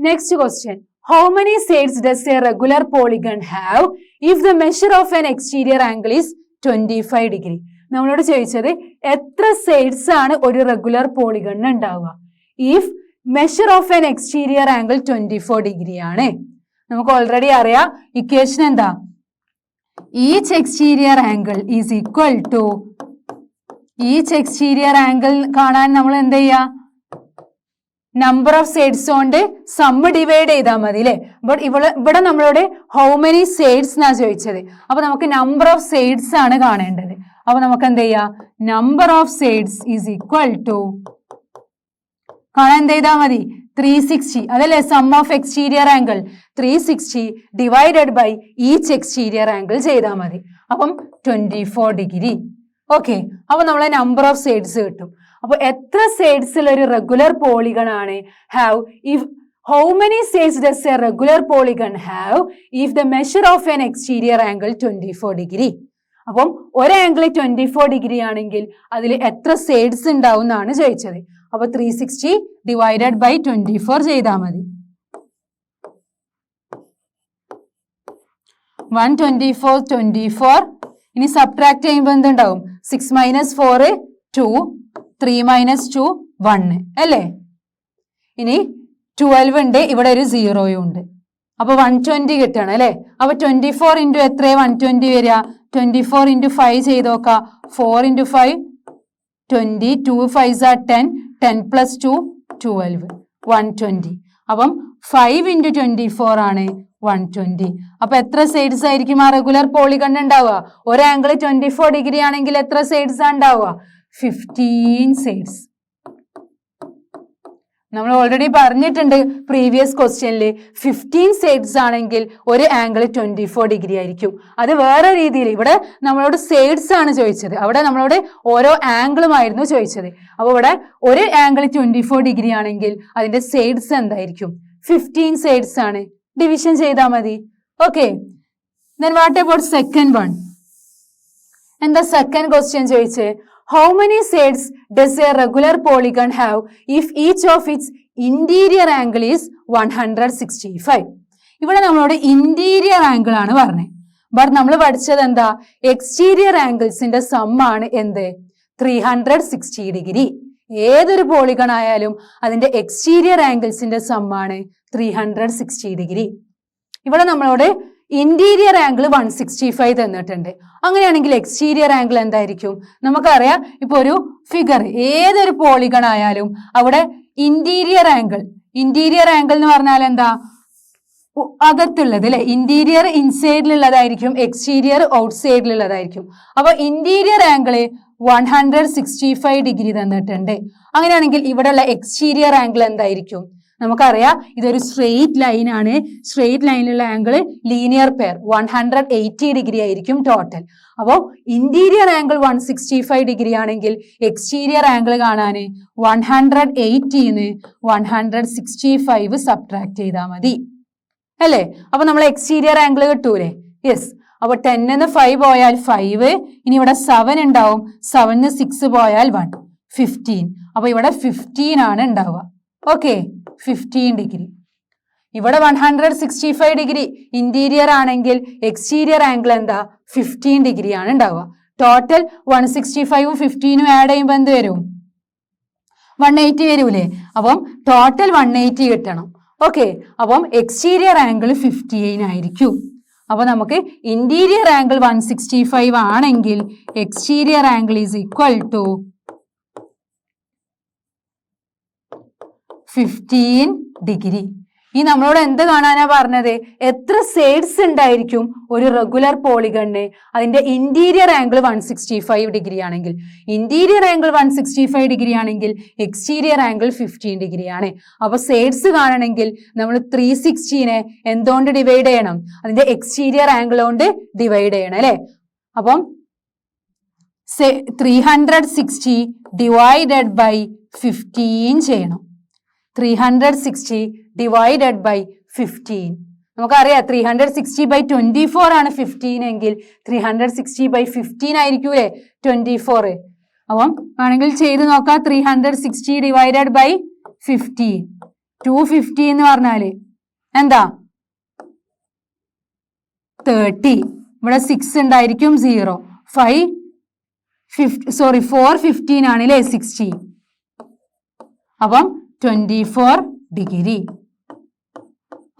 Next question. How many sides does a regular polygon have if the measure of an exterior angle is 25 degree? നമ്മളോട് ചോദിച്ചത് എത്ര sides ആണ് ഒരു regular പോളിഗണിന് ഉണ്ടാവുക if measure of an exterior angle 24 degree ആണ്. നമുക്ക് already അറിയാം ഇക്വേഷൻ എന്താ, each exterior angle is equal to each exterior angle കാണാൻ നമ്മൾ എന്ത് ചെയ്യാ, നമ്പർ ഓഫ് സൈഡ്സ് കൊണ്ട് സമ്മ് ഡിവൈഡ് ചെയ്താൽ മതി അല്ലെ. ബട്ട് ഇവിടെ നമ്മളോട് ഹൗ മെനി സൈഡ്സ് എന്നാ ചോദിച്ചത്. അപ്പൊ നമുക്ക് നമ്പർ ഓഫ് സൈഡ്സ് ആണ് കാണേണ്ടത്. അപ്പൊ നമുക്ക് എന്ത് ചെയ്യാം, number of sides is equal to കാണാൻ എന്ത് ചെയ്താൽ മതി 360 അതല്ലേ, sum of exterior angle 360 divided by each exterior angle ചെയ്താൽ മതി. അപ്പം 24 ഡിഗ്രി. ഓക്കെ, അപ്പൊ നമ്മളെ നമ്പർ ഓഫ് സൈഡ്സ് കിട്ടും. അപ്പൊ എത്ര സൈഡ്സ് ഉള്ള ഒരു റെഗുലർ പോളിഗൺ ആണ് have if how many sides does A regular polygon have if the measure of an exterior angle 24 degree. അപ്പം ഒരു ആംഗിൾ 24 ഡിഗ്രി ആണെങ്കിൽ അതിൽ എത്ര സൈഡ്സ് ഉണ്ടാവും എന്നാണ് ചോദിച്ചത്. അപ്പൊ 360 ഡിവൈഡഡ് ബൈ 24 ചെയ്താൽ മതി. 124 24 ഇനി സബ്ട്രാക്ട് ചെയ്യുമ്പോൾ എന്തുണ്ടാവും, 6 - 4 2 3 - 2 1 അല്ലേ. ഇനി 12 ഉണ്ട്, ഇവിടെ ഒരു 0 ഉണ്ട്. അപ്പൊ 120 കിട്ടണം അല്ലെ. അപ്പൊ 24 ഇൻറ്റു എത്ര 120 വരിക, 24 ഇൻറ്റു 5 ചെയ്ത് നോക്കാം. 4 ഇൻറ്റു 5 20 2 5 are 10 10 + 2 12 120. അപ്പം 5 ഇൻറ്റു 24 ആണ് 120. അപ്പൊ എത്ര സൈഡ്സ് ആയിരിക്കും ആ റെഗുലർ പോളിഗൺ ഉണ്ടാവുക? ഒരു ആംഗിൾ 24 ഡിഗ്രി ആണെങ്കിൽ എത്ര സൈഡ്സ് ആണ് ഉണ്ടാവുക? 15 സൈഡ്സ്. നമ്മൾ ഓൾറെഡി പറഞ്ഞിട്ടുണ്ട് പ്രീവിയസ് ക്വസ്റ്റ്യനിൽ 15 സൈഡ്സ് ആണെങ്കിൽ ഒരു ആംഗിൾ 24 ഡിഗ്രി ആയിരിക്കും. അത് വേറെ രീതിയിൽ, ഇവിടെ നമ്മളോട് സൈഡ്സ് ആണ് ചോദിച്ചത്, അവിടെ നമ്മളോട് ഓരോ ആംഗിളുമായിരുന്നു ചോദിച്ചത്. അപ്പോൾ ഇവിടെ ഒരു ആംഗിൾ 24 ഡിഗ്രി ആണെങ്കിൽ അതിന്റെ സൈഡ്സ് എന്തായിരിക്കും? 15 സൈഡ്സ് ആണ്. ഡിവിഷൻ ചെയ്താൽ മതി. Okay, then what about second one? എന്താ സെക്കൻഡ് ക്വസ്റ്റ്യൻ ചോദിച്ചേ? How many sides does a regular polygon have if each of its interior angle is 165? ഇവിടെ നമ്മളോട് ഇന്റീരിയർ ആംഗിൾ ആണ് പറഞ്ഞത്. ബട്ട് നമ്മൾ പഠിച്ചത് എന്താ, എക്സ്റ്റീരിയർ ആംഗിൾസിന്റെ സം ആണ് എന്ത്, 360 ഡിഗ്രി. ഏതൊരു പോളിഗൺ ആയാലും അതിന്റെ എക്സ്റ്റീരിയർ ആംഗിൾസിന്റെ സം ആണ് 360 ഡിഗ്രി. ഇവിടെ നമ്മളോട് ഇന്റീരിയർ ആംഗിൾ 165 തന്നിട്ടുണ്ട്. അങ്ങനെയാണെങ്കിൽ എക്സ്റ്റീരിയർ ആംഗിൾ എന്തായിരിക്കും? നമുക്കറിയാം, ഇപ്പൊ ഒരു ഫിഗർ ഏതൊരു പോളിഗൺ ആയാലും അവിടെ ഇന്റീരിയർ ആംഗിൾ എന്ന് പറഞ്ഞാൽ എന്താ, അകത്തുള്ളത് അല്ലെ. ഇന്റീരിയർ ഇൻസൈഡിലുള്ളതായിരിക്കും, എക്സ്റ്റീരിയർ ഔട്ട് സൈഡിലുള്ളതായിരിക്കും. അപ്പൊ ഇന്റീരിയർ ആംഗിൾ 165 ഡിഗ്രി തന്നിട്ടുണ്ട്. അങ്ങനെയാണെങ്കിൽ ഇവിടെയുള്ള എക്സ്റ്റീരിയർ ആംഗിൾ എന്തായിരിക്കും? നമുക്കറിയാം ഇതൊരു സ്ട്രെയിറ്റ് ലൈൻ ആണ്. സ്ട്രെയിറ്റ് ലൈനിലുള്ള ആംഗിൾ ലീനിയർ പെയർ 180 ഡിഗ്രി ആയിരിക്കും ടോട്ടൽ. അപ്പോൾ ഇന്റീരിയർ ആംഗിൾ 165 ഡിഗ്രി ആണെങ്കിൽ എക്സ്റ്റീരിയർ ആംഗിൾ കാണാൻ 180ന്ന് 165 സബ്ട്രാക്ട് ചെയ്താൽ മതി അല്ലേ. അപ്പൊ നമ്മൾ എക്സ്റ്റീരിയർ ആംഗിൾ കിട്ടൂലേ? യെസ്. അപ്പൊ 10ന്ന് 5 പോയാൽ 5, ഇനി ഇവിടെ 7 ഉണ്ടാവും. 7ന്ന് 6 പോയാൽ 1 15. അപ്പൊ ഇവിടെ 15 ആണ് ഉണ്ടാവുക. Okay, 15 degree. ഇവിടെ 165 ഡിഗ്രി ഇന്റീരിയർ ആണെങ്കിൽ എക്സ്റ്റീരിയർ ആംഗിൾ എന്താ, 15 ഡിഗ്രി ആണ് ഉണ്ടാവുക. ടോട്ടൽ 165ഉം 15ഉം ആഡ് ചെയ്യുമ്പോൾ എന്ത് വരും? 180 വരൂലേ. അപ്പം ടോട്ടൽ 180 കിട്ടണം. ഓക്കെ, അപ്പം എക്സ്റ്റീരിയർ ആംഗിൾ 15 ആയിരിക്കും. അപ്പൊ നമുക്ക് ഇന്റീരിയർ ആംഗിൾ 165 ആണെങ്കിൽ exterior angle is equal to 15 degree. ഈ നമ്മളോട് എന്ത് കാണാനാ പറഞ്ഞത്? എത്ര സൈഡ്സ് ഉണ്ടായിരിക്കും ഒരു റെഗുലർ പോളിഗണിന്? അതിന്റെ ഇന്റീരിയർ ആംഗിൾ 165 ഡിഗ്രി ആണെങ്കിൽ, ഇന്റീരിയർ ആംഗിൾ 165 ഡിഗ്രി ആണെങ്കിൽ എക്സ്റ്റീരിയർ ആംഗിൾ 15 ഡിഗ്രി ആണ്. അപ്പൊ സൈഡ്സ് കാണണമെങ്കിൽ നമ്മൾ 360നെ എന്തുകൊണ്ട് ഡിവൈഡ് ചെയ്യണം? അതിന്റെ എക്സ്റ്റീരിയർ ആംഗിൾ കൊണ്ട് ഡിവൈഡ് ചെയ്യണം അല്ലെ. അപ്പം 360 ഡിവൈഡഡ് ബൈ 15 ചെയ്യണം. 360 ഡിവൈഡഡ് ബൈ 15. നമുക്കറിയാം 360/24 ആണ് 15 എങ്കിൽ 360/15 ആയിരിക്കൂലേ 24. അപ്പം വേണമെങ്കിൽ ചെയ്ത് നോക്കാം. 360 ഡിവൈഡഡ് ബൈ 15 250 എന്ന് പറഞ്ഞാല് എന്താ 30. ഇവിടെ 6 ഉണ്ടായിരിക്കും 0. 415 ആണല്ലേ 60. അപ്പം 24 ഡിഗ്രി.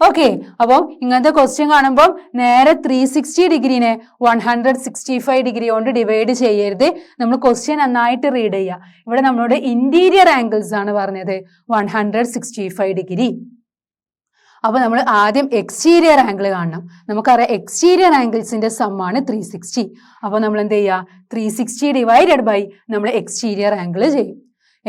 ഓക്കെ, അപ്പം ഇങ്ങനത്തെ ക്വസ്റ്റ്യൻ കാണുമ്പോൾ നേരെ 360 ഡിഗ്രീനെ 165 ഡിഗ്രി കൊണ്ട് ഡിവൈഡ് ചെയ്യരുത്. നമ്മൾ ക്വസ്റ്റ്യൻ നന്നായിട്ട് റീഡ് ചെയ്യുക. ഇവിടെ നമ്മളോട് ഇന്റീരിയർ ആംഗിൾസ് ആണ് പറഞ്ഞത് 165 ഡിഗ്രി. അപ്പൊ നമ്മൾ ആദ്യം എക്സ്റ്റീരിയർ ആംഗിൾ കാണണം. നമുക്കറിയാം എക്സ്റ്റീരിയർ ആംഗിൾസിന്റെ സമ്മാണ് 360. അപ്പൊ നമ്മൾ എന്ത് ചെയ്യുക, 360 ഡിവൈഡഡ് ബൈ നമ്മൾ എക്സ്റ്റീരിയർ ആംഗിൾ ചെയ്യും.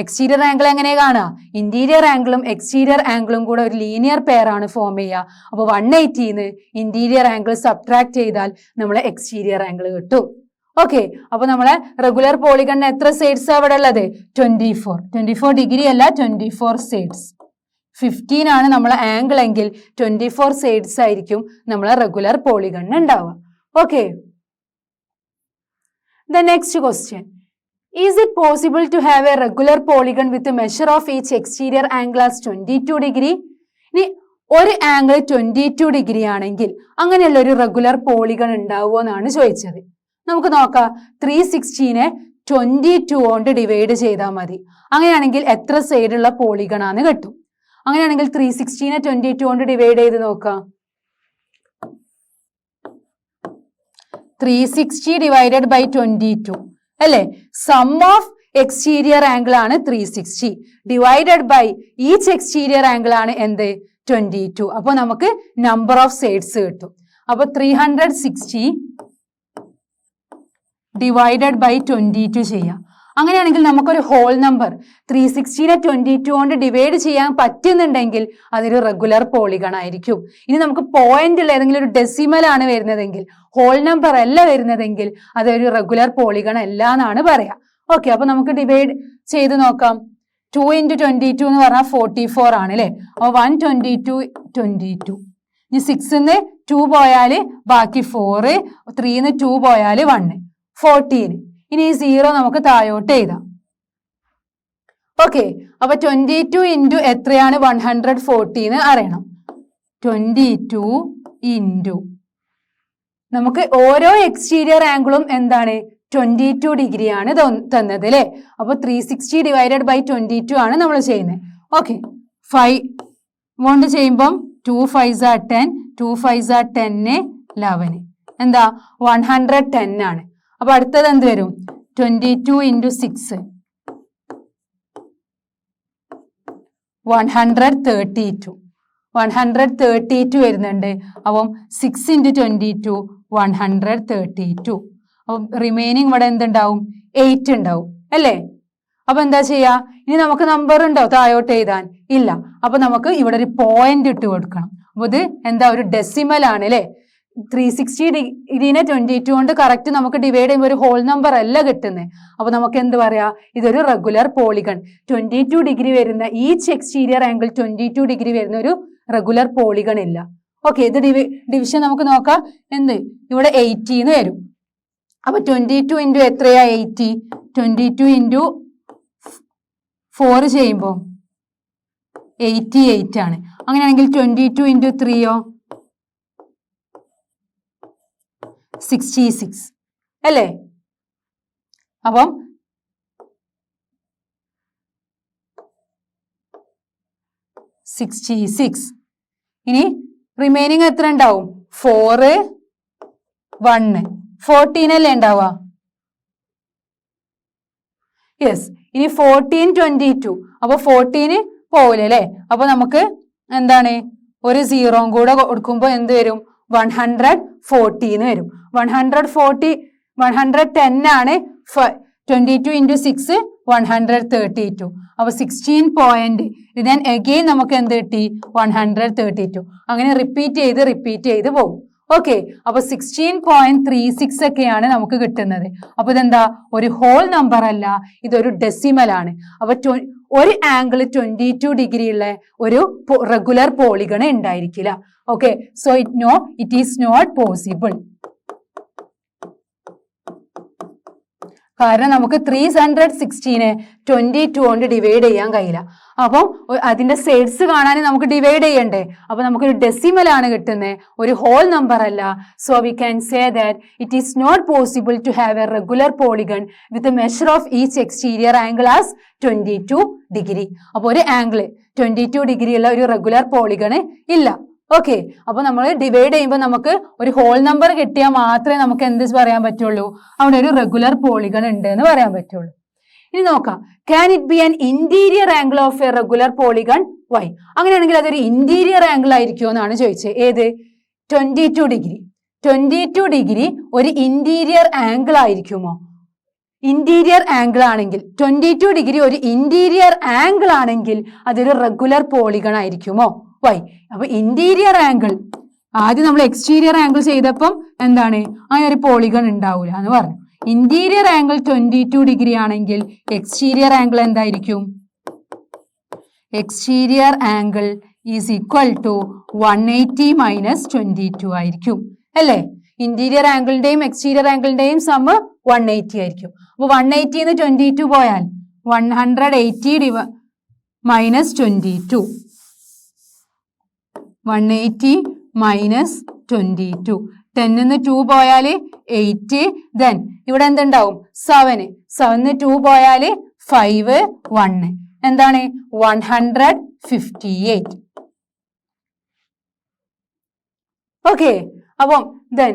എക്സ്റ്റീരിയർ ആംഗിൾ എങ്ങനെ കാണുക, ഇന്റീരിയർ ആംഗിളും എക്സ്റ്റീരിയർ ആംഗിളും കൂടെ ഒരു ലീനിയർ പെയർ ആണ് ഫോം ചെയ്യുക. അപ്പൊ 180ന്ന് ഇന്റീരിയർ ആംഗിൾ സബ്ട്രാക്ട് ചെയ്താൽ നമ്മളെ എക്സ്റ്റീരിയർ ആംഗിൾ കിട്ടും. ഓക്കെ, അപ്പൊ നമ്മളെ റെഗുലർ പോളിഗണിന് എത്ര സൈഡ്സ് അവിടെ ഉള്ളത്? 24 ഡിഗ്രി അല്ല, 24 സൈഡ്സ്. 15 ആണ് നമ്മളെ ആംഗിൾ എങ്കിൽ 24 സൈഡ്സ് ആയിരിക്കും നമ്മളെ റെഗുലർ പോളിഗണിന് ഉണ്ടാവുക. Okay, the next question, is it possible to have a regular polygon with a measure of each exterior angle as 22 degree? ഇനി ഒരു ആംഗിൾ 22 ഡിഗ്രി ആണെങ്കിൽ അങ്ങനെയുള്ള ഒരു റെഗുലർ പോളിഗൺ ഉണ്ടാവുമോ എന്നാണ് ചോദിച്ചത്. നമുക്ക് നോക്കാം. 360നെ 22 കൊണ്ട് ഡിവൈഡ് ചെയ്താൽ മതി. അങ്ങനെയാണെങ്കിൽ എത്ര സൈഡുള്ള പോളിഗൺ ആണ് കിട്ടും? അങ്ങനെയാണെങ്കിൽ 360നെ 22 കൊണ്ട് ഡിവൈഡ് ചെയ്ത് നോക്കാം. 360 ഡിവൈഡഡ് ബൈ 22 അല്ലേ? സം ഓഫ് എക്സ്റ്റീരിയർ ആംഗിൾ ആണ് 360 divided by each exterior angle ആണ് എന്ത്? 22. അപ്പൊ നമുക്ക് നമ്പർ ഓഫ് സൈഡ്സ് കിട്ടും. അപ്പൊ 360 ഡിവൈഡഡ് ബൈ 22 ചെയ്യാം. അങ്ങനെയാണെങ്കിൽ നമുക്കൊരു ഹോൾ നമ്പർ 360നെ 22 കൊണ്ട് ഡിവൈഡ് ചെയ്യാൻ പറ്റുന്നുണ്ടെങ്കിൽ അതൊരു റെഗുലർ പോളിഗൺ ആയിരിക്കും. ഇനി നമുക്ക് പോയിന്റിൽ ഏതെങ്കിലും ഒരു ഡെസിമൽ ആണ് വരുന്നതെങ്കിൽ, ഹോൾ നമ്പർ അല്ല വരുന്നതെങ്കിൽ അതൊരു റെഗുലർ പോളിഗൺ അല്ല എന്നാണ് പറയാ. ഓക്കെ, അപ്പൊ നമുക്ക് ഡിവൈഡ് ചെയ്ത് നോക്കാം. 2 × 22 എന്ന് പറഞ്ഞാൽ 44 ആണ് അല്ലെ? അപ്പൊ 122. ഇനി 6ന്ന് 2 പോയാല് ബാക്കി 4, 3ന്ന് 2 പോയാല് 1, 14. ഇനി ഈ 0 നമുക്ക് താഴോട്ട് എഴുതാം. ഓക്കെ, അപ്പൊ 22 ഇൻറ്റു എത്രയാണ് 140 എന്ന് അറിയണം. 22 ഇൻറ്റു നമുക്ക് ഓരോ എക്സ്റ്റീരിയർ ആംഗിളും എന്താണ്? 22 ഡിഗ്രി ആണ് തന്നത് അല്ലെ? അപ്പൊ 360 ഡിവൈഡഡ് ബൈ 22 ആണ് നമ്മൾ ചെയ്യുന്നത്. ഓക്കെ, 5 കൊണ്ട് ചെയ്യുമ്പം 2 5s are 10, 2 5s are 10, 11 എന്താ 110 ആണ്. അപ്പൊ അടുത്തത് എന്ത് വരും? 22 ഇൻറ്റു 6 132 വരുന്നുണ്ട്. അപ്പം 6 ഇൻറ്റു 22 132. അപ്പം റിമൈനിങ് ഇവിടെ എന്തുണ്ടാവും? 8 ഉണ്ടാവും അല്ലേ? അപ്പൊ എന്താ ചെയ്യാ? ഇനി നമുക്ക് നമ്പർ ഉണ്ടോ താഴോട്ട് എഴുതാൻ? ഇല്ല. അപ്പൊ നമുക്ക് ഇവിടെ ഒരു പോയിന്റ് ഇട്ട് കൊടുക്കണം. അപ്പൊ ഇത് എന്താ? ഒരു ഡെസിമൽ ആണ് അല്ലെ? 360 ഡിഗ്രീനെ 22 കൊണ്ട് കറക്റ്റ് നമുക്ക് ഡിവൈഡ് ചെയ്യുമ്പോൾ ഒരു ഹോൾ നമ്പർ അല്ല കിട്ടുന്നത്. അപ്പൊ നമുക്ക് എന്ത് പറയാ? ഇതൊരു റെഗുലർ പോളിഗൺ. 22 ഡിഗ്രി വരുന്ന ഈച്ച് എക്സ്റ്റീരിയർ ആംഗിൾ 22 ഡിഗ്രി വരുന്ന ഒരു റെഗുലർ പോളിഗൺ ഇല്ല. ഓക്കെ, ഇത് ഡിവിഷൻ നമുക്ക് നോക്കാം. എന്ത്? ഇവിടെ 80 എന്ന് വരും. അപ്പൊ 22 ഇൻറ്റു എത്രയാ? 80. 22 ഇൻറ്റു 4 ചെയ്യുമ്പോൾ 88 ആണ്. അങ്ങനെയാണെങ്കിൽ 22 ഇൻറ്റു 3യോ 66 അല്ലേ? അപ്പം 66. ഇനി റിമൈനിങ് എത്ര ഉണ്ടാവും? 4 1 14 അല്ലേ ഉണ്ടാവുക? യെസ്. ഇനി 14 22. അപ്പൊ 14 പോവില്ല അല്ലേ? അപ്പൊ നമുക്ക് എന്താണ്? ഒരു 0 കൂടെ കൊടുക്കുമ്പോൾ എന്ത് വരും? 140 എന്ന് വരും. 110 ആണ്. 22 ഇൻറ്റു 6 132. അപ്പൊ 16 പോയിന്റ്. then again നമുക്ക് എന്ത് കിട്ടി? 132. അങ്ങനെ റിപ്പീറ്റ് ചെയ്ത് പോകും. ഓക്കെ, അപ്പൊ 16.36 ഒക്കെയാണ് നമുക്ക് കിട്ടുന്നത്. അപ്പൊ ഇതെന്താ? ഒരു ഹോൾ നമ്പർ അല്ല, ഇതൊരു ഡെസിമൽ ആണ്. അപ്പൊ ഒരു ആംഗിൾ 22 ഡിഗ്രി ഉള്ള ഒരു റെഗുലർ പോളിഗൺ ഉണ്ടായിരിക്കില്ല. Okay, so it is not possible. കാരണം നമുക്ക് 316നെ 22 കൊണ്ട് ഡിവൈഡ് ചെയ്യാൻ കഴിയില്ല. അപ്പം അതിന്റെ സൈഡ്സ് കാണാൻ നമുക്ക് ഡിവൈഡ് ചെയ്യണ്ടേ. അപ്പൊ നമുക്കൊരു ഡെസിമൽ ആണ് കിട്ടുന്നത്, ഒരു ഹോൾ നമ്പർ അല്ല. So we can say that it is not possible to have a regular polygon with measure of each exterior angle as 22 degree. അപ്പൊ ഒരു ആംഗിൾ 22 ഡിഗ്രി ഉള്ള ഒരു റെഗുലർ പോളിഗണ് ഇല്ല. ഓക്കെ, അപ്പൊ നമ്മൾ ഡിവൈഡ് ചെയ്യുമ്പോൾ നമുക്ക് ഒരു ഹോൾ നമ്പർ കിട്ടിയാൽ മാത്രമേ നമുക്ക് എന്ത് പറയാൻ പറ്റുള്ളൂ, അവിടെ ഒരു റെഗുലർ പോളിഗൺ ഉണ്ട് എന്ന് പറയാൻ പറ്റുള്ളൂ. ഇനി നോക്കാം, can it be an interior angle of a regular polygon? Why? അങ്ങനെയാണെങ്കിൽ അതൊരു ഇന്റീരിയർ ആംഗിൾ ആയിരിക്കുമോ എന്നാണ് ചോദിച്ചത്. ഏത്? 22 ഡിഗ്രി. 22 ഡിഗ്രി ഒരു ഇന്റീരിയർ ആംഗിൾ ആയിരിക്കുമോ? ഇന്റീരിയർ ആംഗിൾ ആണെങ്കിൽ 22 ഡിഗ്രി ഒരു ഇന്റീരിയർ ആംഗിൾ ആണെങ്കിൽ അതൊരു റെഗുലർ പോളിഗൺ ആയിരിക്കുമോ? വൈ? അപ്പൊ ഇന്റീരിയർ ആംഗിൾ, ആദ്യം നമ്മൾ എക്സ്റ്റീരിയർ ആംഗിൾ ചെയ്തപ്പം എന്താണ്, ആ ഒരു പോളിഗൺ ഉണ്ടാവില്ല എന്ന് പറഞ്ഞു. ഇന്റീരിയർ ആംഗിൾ 22 ഡിഗ്രി ആണെങ്കിൽ എക്സ്റ്റീരിയർ ആംഗിൾ എന്തായിരിക്കും? Exterior angle is equal to 180 minus 22 ആയിരിക്കും അല്ലേ? ഇന്റീരിയർ ആംഗിളിന്റെയും എക്സ്റ്റീരിയർ ആംഗിളിന്റെയും സമ്മ് 180 ആയിരിക്കും. അപ്പൊ 180 22 പോയാൽ 180 മൈനസ് 22, 180 മൈനസ് 22, 10 2 പോയാൽ 8, ദെൻ ഇവിടെ എന്തുണ്ടാവും? 7, 7 2 പോയാൽ 5, 1 എന്താണ്? 158. ഓക്കെ, അപ്പം ദെൻ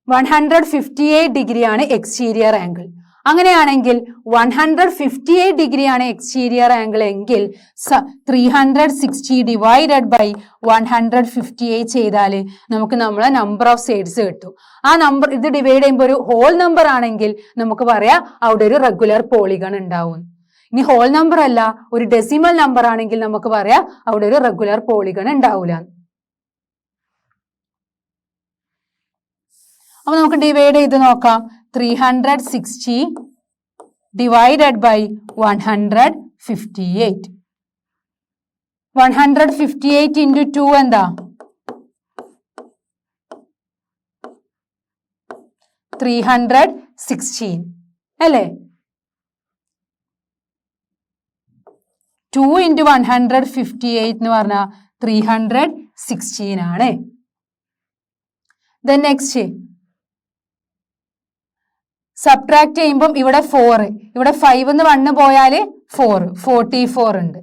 158 ഡിഗ്രിയാണ് എക്സ്റ്റീരിയർ ആംഗിൾ. അങ്ങനെയാണെങ്കിൽ 158 ഡിഗ്രിയാണ് എക്സ്റ്റീരിയർ ആംഗിൾ എങ്കിൽ 360 ഡിവൈഡഡ് ബൈ 158 ചെയ്താൽ നമുക്ക് നമ്മളെ നമ്പർ ഓഫ് സൈഡ്സ് കിട്ടും. ആ നമ്പർ ഇത് ഡിവൈഡ് ചെയ്യുമ്പോൾ ഒരു ഹോൾ നമ്പർ ആണെങ്കിൽ നമുക്ക് പറയാം അവിടെ ഒരു റെഗുലർ പോളിഗൺ ഉണ്ടാവും. ഇനി ഹോൾ നമ്പർ അല്ല, ഒരു ഡെസിമൽ നമ്പർ ആണെങ്കിൽ നമുക്ക് പറയാം അവിടെ ഒരു റെഗുലർ പോളിഗൺ ഉണ്ടാവില്ല. അപ്പൊ നമുക്ക് ഡിവൈഡ് ചെയ്ത് നോക്കാം. 360 ഡിവൈഡഡ് ബൈ 158. 158 ഇൻറ്റു 2 എന്താ? 316 അല്ലേ? 2 ഇൻറ്റു 158 എന്ന് പറഞ്ഞാൽ 316 ആണ്. ദെൻ നെക്സ്റ്റ് സബ്ട്രാക്ട് ചെയ്യുമ്പം ഇവിടെ 4, ഇവിടെ 5 എന്ന് 1 പോയാൽ 4, 44 ഉണ്ട്.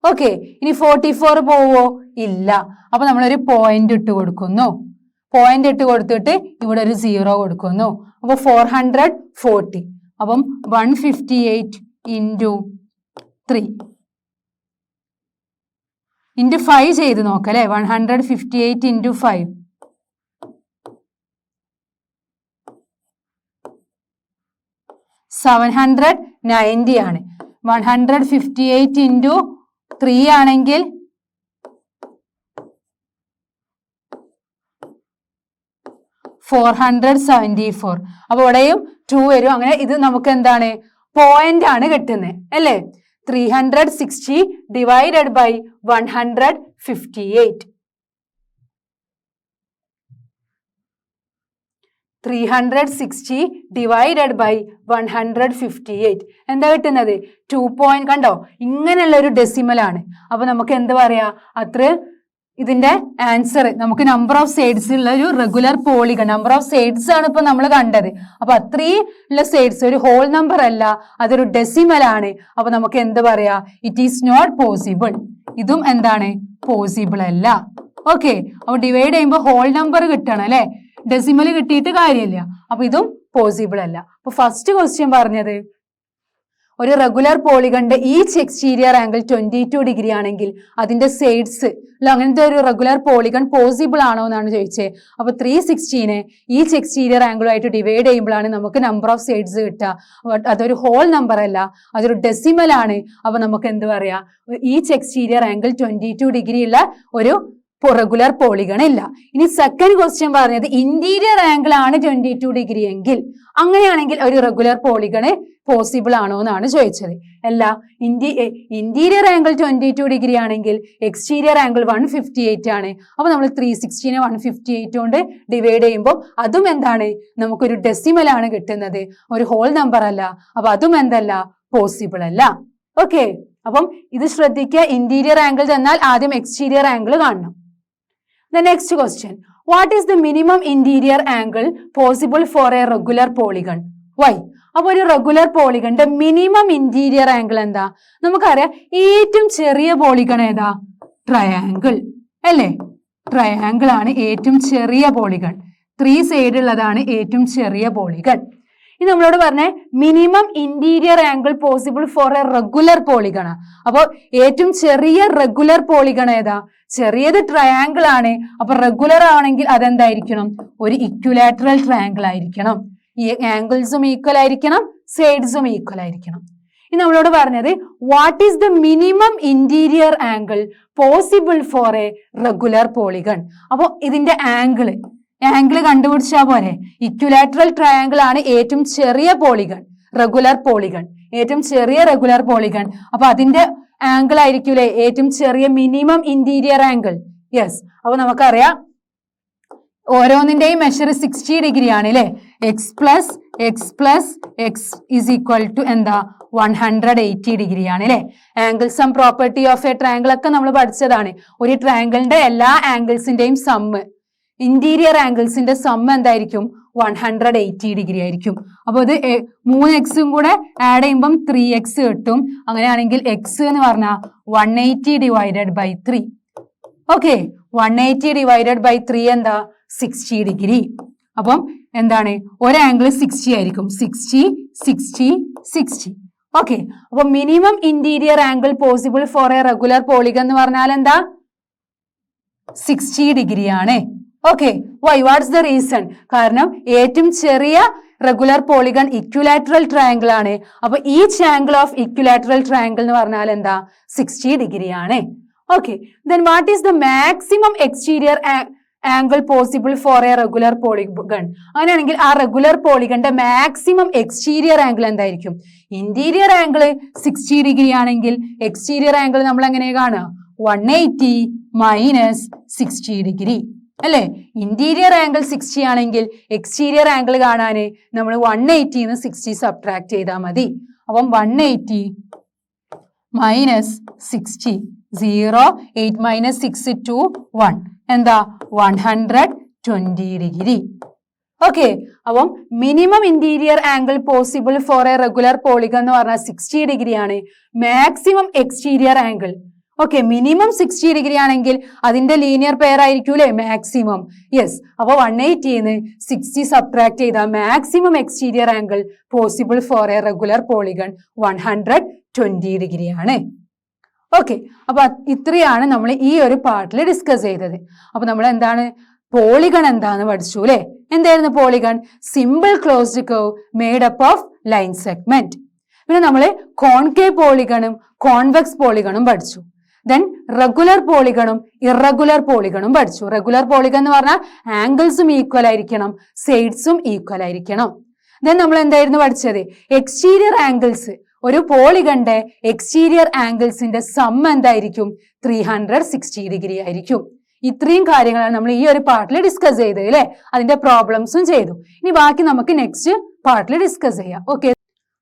ഓക്കെ, ഇനി 44 പോവോ? ഇല്ല. അപ്പൊ നമ്മളൊരു പോയിന്റ് ഇട്ട് കൊടുക്കുന്നു. പോയിന്റ് ഇട്ട് കൊടുത്തിട്ട് ഇവിടെ ഒരു 0 കൊടുക്കുന്നു. അപ്പൊ 440. അപ്പം 158 ഇൻറ്റു 3 ഇൻറ്റു 5 ചെയ്ത് നോക്കാം അല്ലെ? 158 ഇൻറ്റു 5 790 ആണ്. 158 ഇൻറ്റു 3 ആണെങ്കിൽ 474. അപ്പൊ ഇവിടെയും 2 വരും. അങ്ങനെ ഇത് നമുക്ക് എന്താണ്? പോയിന്റ് ആണ് കിട്ടുന്നത് അല്ലേ? 360 ഡിവൈഡഡ് ബൈ 158. 360 ഡിവൈഡഡ് ബൈ 158 എന്താ കിട്ടുന്നത്? 2 കണ്ടോ? ഇങ്ങനെയുള്ള ഒരു ഡെസിമൽ ആണ്. അപ്പൊ നമുക്ക് എന്ത് പറയാ? അത്ര ഇതിന്റെ ആൻസർ നമുക്ക് നമ്പർ ഓഫ് സൈഡ്സ് ഉള്ള ഒരു regular polygon, number of sides ആണ് ഇപ്പൊ നമ്മൾ കണ്ടത്. അപ്പൊ അത്രയും ഉള്ള സൈഡ്സ് ഒരു ഹോൾ നമ്പർ അല്ല, അതൊരു ഡെസിമൽ ആണ്. അപ്പൊ നമുക്ക് എന്ത് പറയാ? It is not possible. ഇതും എന്താണ്? പോസിബിൾ അല്ല. ഓക്കെ, അപ്പൊ ഡിവൈഡ് ചെയ്യുമ്പോൾ ഹോൾ നമ്പർ കിട്ടണം അല്ലെ? ഡെസിമൽ കിട്ടിയിട്ട് കാര്യമില്ല. അപ്പൊ ഇതും പോസിബിൾ അല്ല. അപ്പൊ ഫസ്റ്റ് ക്വസ്റ്റ്യൻ പറഞ്ഞത് ഒരു റെഗുലർ പോളിഗണിന്റെ ഈച്ച് എക്സ്റ്റീരിയർ ആംഗിൾ 22 ഡിഗ്രി ആണെങ്കിൽ അതിന്റെ സൈഡ്സ് അങ്ങനത്തെ ഒരു റെഗുലർ പോളിഗൺ പോസിബിൾ ആണോ എന്നാണ് ചോദിച്ചത്. അപ്പൊ 360നെ ഈച്ച് എക്സ്റ്റീരിയർ ആംഗിളുമായിട്ട് ഡിവൈഡ് ചെയ്യുമ്പോഴാണ് നമുക്ക് നമ്പർ ഓഫ് സൈഡ്സ് കിട്ടുക. അതൊരു ഹോൾ നമ്പർ അല്ല, അതൊരു ഡെസിമൽ ആണ്. അപ്പൊ നമുക്ക് എന്ത് പറയാ? ഈച്ച് എക്സ്റ്റീരിയർ ആംഗിൾ 22 ഡിഗ്രി ഉള്ള ഒരു റെഗുലർ പോളിഗൺ ഇല്ല. ഇനി സെക്കൻഡ് ക്വസ്റ്റ്യൻ പറഞ്ഞത് ഇന്റീരിയർ ആംഗിൾ ആണ് 22 ഡിഗ്രി എങ്കിൽ, അങ്ങനെയാണെങ്കിൽ ഒരു റെഗുലർ പോളിഗണ് പോസിബിൾ ആണോ എന്നാണ് ചോദിച്ചത്. അല്ല, ഇന്റീരിയർ ആംഗിൾ 22 ഡിഗ്രി ആണെങ്കിൽ എക്സ്റ്റീരിയർ ആംഗിൾ 158 ആണ്. അപ്പൊ നമ്മൾ 360നെ 158 കൊണ്ട് ഡിവൈഡ് ചെയ്യുമ്പോൾ അതും എന്താണ്, നമുക്കൊരു ഡെസിമൽ ആണ് കിട്ടുന്നത്, ഒരു ഹോൾ നമ്പർ അല്ല. അപ്പൊ അതും എന്തല്ല, പോസിബിൾ അല്ല. ഓക്കെ, അപ്പം ഇത് ശ്രദ്ധിക്കുക. ഇന്റീരിയർ ആംഗിൾ തന്നാൽ ആദ്യം എക്സ്റ്റീരിയർ ആംഗിൾ കാണണം. The next question, what is the minimum interior angle possible for a regular polygon? Why? അപ്പോൾ ഒരു റെഗുലർ പോളിഗണിന്റെ മിനിമം ഇന്റീരിയർ ആംഗിൾ എന്താ? നമുക്കറിയാം ഏറ്റവും ചെറിയ പോളിഗൺ ഏതാ? ട്രയാങ്കിൾ അല്ലേ? ട്രയാങ്കിൾ ആണ് ഏറ്റവും ചെറിയ പോളിഗൺ. 3 സൈഡ് ഉള്ളതാണ് ഏറ്റവും ചെറിയ പോളിഗൺ. ഇനി നമ്മളോട് പറഞ്ഞ minimum interior angle possible for a regular polygon. അപ്പോൾ ഏറ്റവും ചെറിയ റെഗുലർ പോളിഗൺ ഏതാ? ചെറിയത് ട്രയാങ്കിൾ ആണ്. അപ്പൊ റെഗുലർ ആണെങ്കിൽ അതെന്തായിരിക്കണം? ഒരു ഇക്വിലാറ്ററൽ ട്രയാങ്കിൾ ആയിരിക്കണം. ഈ ആംഗിൾസും ഈക്വൽ ആയിരിക്കണം, സൈഡ്സും ഈക്വൽ ആയിരിക്കണം. ഇനി നമ്മളോട് പറഞ്ഞത് what is the minimum interior angle possible for a regular polygon. അപ്പൊ ഇതിന്റെ ആംഗിൾ കണ്ടുപിടിച്ചാൽ പോരെ. ഇക്വിലാറ്ററൽ ട്രയാങ്കിൾ ആണ് ഏറ്റവും ചെറിയ പോളിഗൺ, റെഗുലർ പോളിഗൺ, ഏറ്റവും ചെറിയ റെഗുലർ പോളിഗൺ. അപ്പൊ അതിന്റെ ആംഗിൾ ആയിരിക്കൂലേ ഏറ്റവും ചെറിയ മിനിമം ഇന്റീരിയർ ആംഗിൾ. യെസ്, അപ്പൊ നമുക്കറിയാം ഓരോന്നിന്റെയും മെഷർ 60 ഡിഗ്രി ആണ് അല്ലെ. X plus x is equal to എന്താ? 180 ഡിഗ്രി ആണ് അല്ലെ. Angles and property of a triangle ഒക്കെ നമ്മൾ പഠിച്ചതാണ്. ഒരു ട്രയാങ്കിളിന്റെ എല്ലാ ആംഗിൾസിന്റെയും സമ്മ്, ഇന്റീരിയർ ആംഗിൾസിന്റെ സമ്മ് എന്തായിരിക്കും? 180 ഡിഗ്രി ആയിരിക്കും. അപ്പൊ ഇത് 3x കൂടെ ആഡ് ചെയ്യുമ്പം 3x കിട്ടും. അങ്ങനെയാണെങ്കിൽ x എന്ന് പറഞ്ഞാൽ 180 divided by 3. Okay, 180 divided by 3 എന്താ? 60 ഡിഗ്രി. അപ്പം എന്താണ്? ഒരു ആംഗിൾ 60 ആയിരിക്കും. 60. ഓക്കെ, അപ്പൊ minimum interior angle possible for a regular polygon എന്ന് പറഞ്ഞാൽ എന്താ? 60 ഡിഗ്രി ആണ്. Okay, why? What's the reason? കാരണം ഏറ്റവും ചെറിയ റെഗുലർ പോളിഗൺ ഇക്വിലാറ്ററൽ ട്രയാങ്കിൾ ആണ്. അപ്പൊ each angle of equilateral triangle എന്ന് പറഞ്ഞാൽ എന്താ? 60 ഡിഗ്രി ആണ്. Okay, then what is the maximum exterior angle possible for a regular polygon? അങ്ങനെയാണെങ്കിൽ ആ റെഗുലർ പോളിഗണിന്റെ മാക്സിമം എക്സ്റ്റീരിയർ ആംഗിൾ എന്തായിരിക്കും? ഇന്റീരിയർ ആംഗിൾ 60 ഡിഗ്രി ആണെങ്കിൽ എക്സ്റ്റീരിയർ ആംഗിൾ നമ്മൾ എങ്ങനെ കാണുക? 180 മൈനസ് 60 ഡിഗ്രി അല്ലെ. ഇന്റീരിയർ ആംഗിൾ 60 ആണെങ്കിൽ എക്സ്റ്റീരിയർ ആംഗിൾ കാണാന് നമ്മൾ 180 60 സബ്ട്രാക്ട് ചെയ്താൽ മതി. അപ്പം 180 മൈനസ് 60, 0, 8 മൈനസ് 6 2 1 എന്താ? 120 ഡിഗ്രി. ഓക്കെ, അപ്പം minimum interior angle possible for a regular polygon എന്ന് പറഞ്ഞാൽ 60 ഡിഗ്രി ആണ്. Maximum exterior angle okay minimum 60 degree ആണെങ്കിൽ അതിന്റെ ലീനിയർ പെയർ ആയിരിക്കൂലേ മാക്സിമം. യെസ്, അപ്പൊ 180 60 സബ്ട്രാക്ട് ചെയ്താൽ maximum exterior angle possible for a regular polygon 120 degree ആണ്. Okay, അപ്പൊ ഇത്രയാണ് നമ്മൾ ഈ ഒരു പാർട്ടിൽ ഡിസ്കസ് ചെയ്തത്. അപ്പൊ നമ്മൾ എന്താണ് പോളിഗൺ എന്താന്ന് പഠിച്ചു അല്ലെ. എന്തായിരുന്നു polygon? Simple closed curve made up of line segment. പിന്നെ നമ്മൾ കോൺകേവ് പോളിഗണും കോൺവെക്സ് പോളിഗണും പഠിച്ചു. ദെൻ റെഗുലർ പോളിഗണും ഇറഗുലർ പോളിഗണും പഠിച്ചു. റെഗുലർ പോളിഗൺ എന്ന് പറഞ്ഞാൽ ആംഗിൾസും ഈക്വൽ ആയിരിക്കണം, സൈഡ്സും ഈക്വൽ ആയിരിക്കണം. ദെൻ നമ്മൾ എന്തായിരുന്നു പഠിച്ചത്? എക്സ്റ്റീരിയർ ആംഗിൾസ്, ഒരു പോളിഗണിന്റെ എക്സ്റ്റീരിയർ ആംഗിൾസിന്റെ സം എന്തായിരിക്കും? 360 ഡിഗ്രി ആയിരിക്കും. ഇത്രയും കാര്യങ്ങളാണ് നമ്മൾ ഈ ഒരു പാർട്ടിൽ ഡിസ്കസ് ചെയ്തത് അല്ലെ. അതിന്റെ പ്രോബ്ലംസും ചെയ്തു. ഇനി ബാക്കി നമുക്ക് നെക്സ്റ്റ് പാർട്ടിൽ ഡിസ്കസ് ചെയ്യാം. Okay,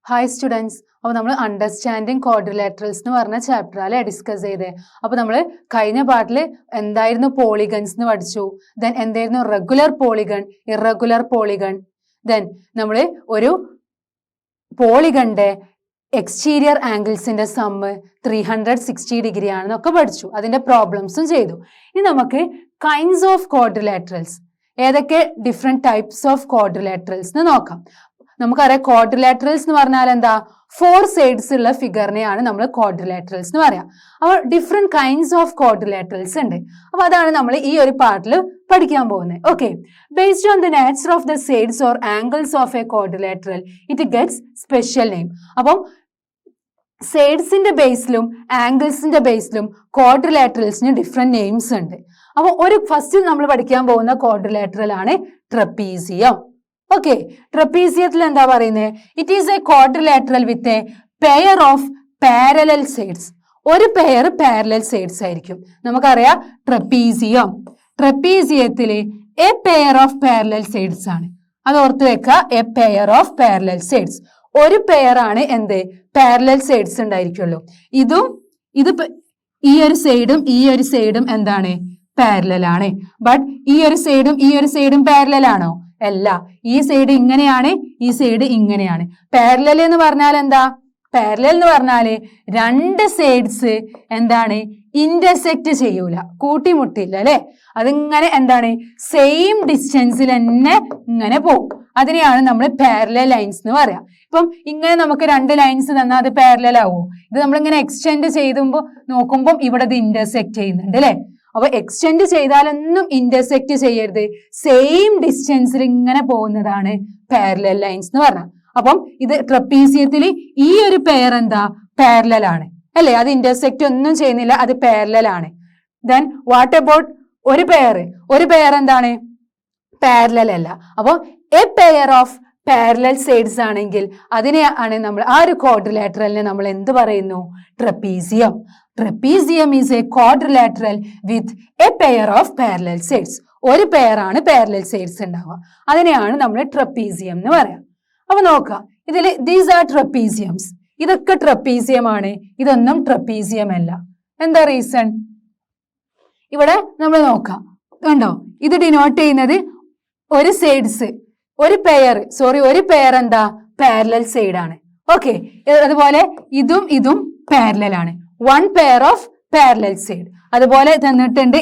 hi students. അപ്പോൾ നമ്മൾ അണ്ടർസ്റ്റാൻഡിങ് ക്വാഡ്രിലാറ്ററൽസ് എന്ന് പറഞ്ഞ ചാപ്റ്ററാലെ ഡിസ്കസ് ചെയ്തേ. അപ്പോൾ നമ്മൾ കഴിഞ്ഞ പാർട്ടിൽ എന്തായിരുന്നു പോളിഗൺസ് എന്ന് പഠിച്ചു. ദെൻ എന്തായിരുന്നു regular polygon, irregular polygon. Then നമ്മൾ ഒരു പോളിഗണിന്റെ എക്സ്റ്റീരിയർ ആംഗിൾസിന്റെ സമ്മ് 360 ഡിഗ്രി ആണെന്നൊക്കെ പഠിച്ചു. അതിന്റെ പ്രോബ്ലംസും ചെയ്തു. ഇനി നമുക്ക് കൈൻഡ്സ് ഓഫ് ക്വാഡ്രിലാറ്ററൽസ്, ഏതൊക്കെ ഡിഫറെന്റ് ടൈപ്സ് ഓഫ് ക്വാഡ്രിലാറ്ററൽസ് എന്ന് നോക്കാം. നമുക്കറിയാം ക്വാഡ്രിലാറ്ററൽസ് എന്ന് പറഞ്ഞാൽ എന്താ? 4 സൈഡ്സ് ഉള്ള ഫിഗറിനെയാണ് നമ്മൾ ക്വാഡ്രിലാറ്ററൽസ് എന്ന് പറയാം. അപ്പോൾ ഡിഫറെന്റ് കൈൻഡ്സ് ഓഫ് ക്വാഡ്രിലാറ്ററൽസ് ഉണ്ട്. അപ്പൊ അതാണ് നമ്മൾ ഈ ഒരു പാർട്ടിൽ പഠിക്കാൻ പോകുന്നത്. Okay, based on the nature of the sides or angles of A quadrilateral it gets special name. അപ്പം സൈഡ്സിന്റെ ബേസിലും ആംഗിൾസിന്റെ ബേസിലും ക്വാഡ്രിലാറ്ററൽസിന് ഡിഫറെന്റ് നെയിംസ് ഉണ്ട്. അപ്പൊ ഫസ്റ്റ് നമ്മൾ പഠിക്കാൻ പോകുന്ന ക്വാഡ്രിലാറ്ററൽ ആണ് ട്രപ്പീസിയം. ഓക്കെ, ട്രപ്പീസിയത്തിൽ എന്താ പറയുന്നത്? It is a quadrilateral with a pair of parallel sides. ഒരു പെയർ പാരലൽ സൈഡ്സ് ആയിരിക്കും. നമുക്കറിയാം ട്രപ്പീസിയത്തില് a pair of parallel sides ആണ്. അത് ഓർത്ത് വെക്കുക, a pair of parallel sides. ഒരു പെയർ ആണ് എന്ത്? പാരലൽ സൈഡ്സ് ഉണ്ടായിരിക്കുള്ളൂ. ഇത് ഈ ഒരു സൈഡും എന്താണ്? പാരലൽ ആണ്. ബട്ട് ഈ ഒരു സൈഡും പാരലൽ ആണോ? അല്ല. ഈ സൈഡ് ഇങ്ങനെയാണ്, ഈ സൈഡ് ഇങ്ങനെയാണ്. പാരലൽ എന്ന് പറഞ്ഞാൽ എന്താ? പാരലൽ എന്ന് പറഞ്ഞാല് രണ്ട് സൈഡ്സ് എന്താണ്? ഇന്റർസെക്ട് ചെയ്യൂല, കൂട്ടിമുട്ടില്ല അല്ലെ. അതിങ്ങനെ എന്താണ്? സെയിം ഡിസ്റ്റൻസിൽ തന്നെ ഇങ്ങനെ പോകും. അതിനെയാണ് നമ്മൾ പാരലൽ ലൈൻസ് എന്ന് പറയാം. ഇപ്പം ഇങ്ങനെ നമുക്ക് രണ്ട് ലൈൻസ് തന്നാൽ അത് പാരലൽ ആവുമോ? ഇത് നമ്മളിങ്ങനെ എക്സ്റ്റെൻഡ് ചെയ്തുമ്പോൾ നോക്കുമ്പോൾ ഇവിടെ ഇത് ഇന്റർസെക്ട് ചെയ്യുന്നുണ്ട് അല്ലെ. അപ്പൊ എക്സ്റ്റെൻഡ് ചെയ്താലൊന്നും ഇന്റർസെക്ട് ചെയ്യരുത്, സെയിം ഡിസ്റ്റൻസിൽ ഇങ്ങനെ പോകുന്നതാണ് പാരലൽ ലൈൻസ് എന്ന് പറഞ്ഞാൽ. അപ്പം ഇത് ട്രപ്പീസിയത്തിൽ ഈ ഒരു പെയർ എന്താ? പാരലൽ ആണ് അല്ലെ. അത് ഇന്റർസെക്ട് ഒന്നും ചെയ്യുന്നില്ല, അത് പാരലൽ ആണ്. ദെൻ വാട്ട് അബൌട്ട് ഒരു പെയർ എന്താണ്? പാരലൽ അല്ല. അപ്പൊ A pair of parallel sides ആണെങ്കിൽ അതിനെയാണ് നമ്മൾ ആ ഒരു ക്വാഡ്രിലാറ്ററലിനെ നമ്മൾ എന്ത് പറയുന്നു? Trapezium. Trapezium is a quadrilateral with a pair of parallel sides. ഒരു പെയർ ആണ് പാരലൽ സൈഡ്സ് ഉണ്ടാവുക. അതിനെയാണ് നമ്മൾ ട്രപ്പീസിയം എന്ന് പറയാം. അപ്പൊ നോക്കാം, ഇതിൽ ദീസ് ആർ ട്രപ്പീസിയംസ്. ഇതൊക്കെ ട്രപ്പീസിയം ആണ്, ഇതൊന്നും ട്രപ്പീസിയം അല്ല. എന്താ റീസൺ? ഇവിടെ നമ്മൾ നോക്കാം, കണ്ടോ? ഇത് ഡിനോട്ട് ചെയ്യുന്നത് ഒരു പെയർ എന്താ? പാരലൽ സൈഡ് ആണ്. ഓക്കെ, അതുപോലെ ഇതും പാരലൽ ആണ്. One pair of parallel side. അതുപോലെ തന്നിട്ടുണ്ട്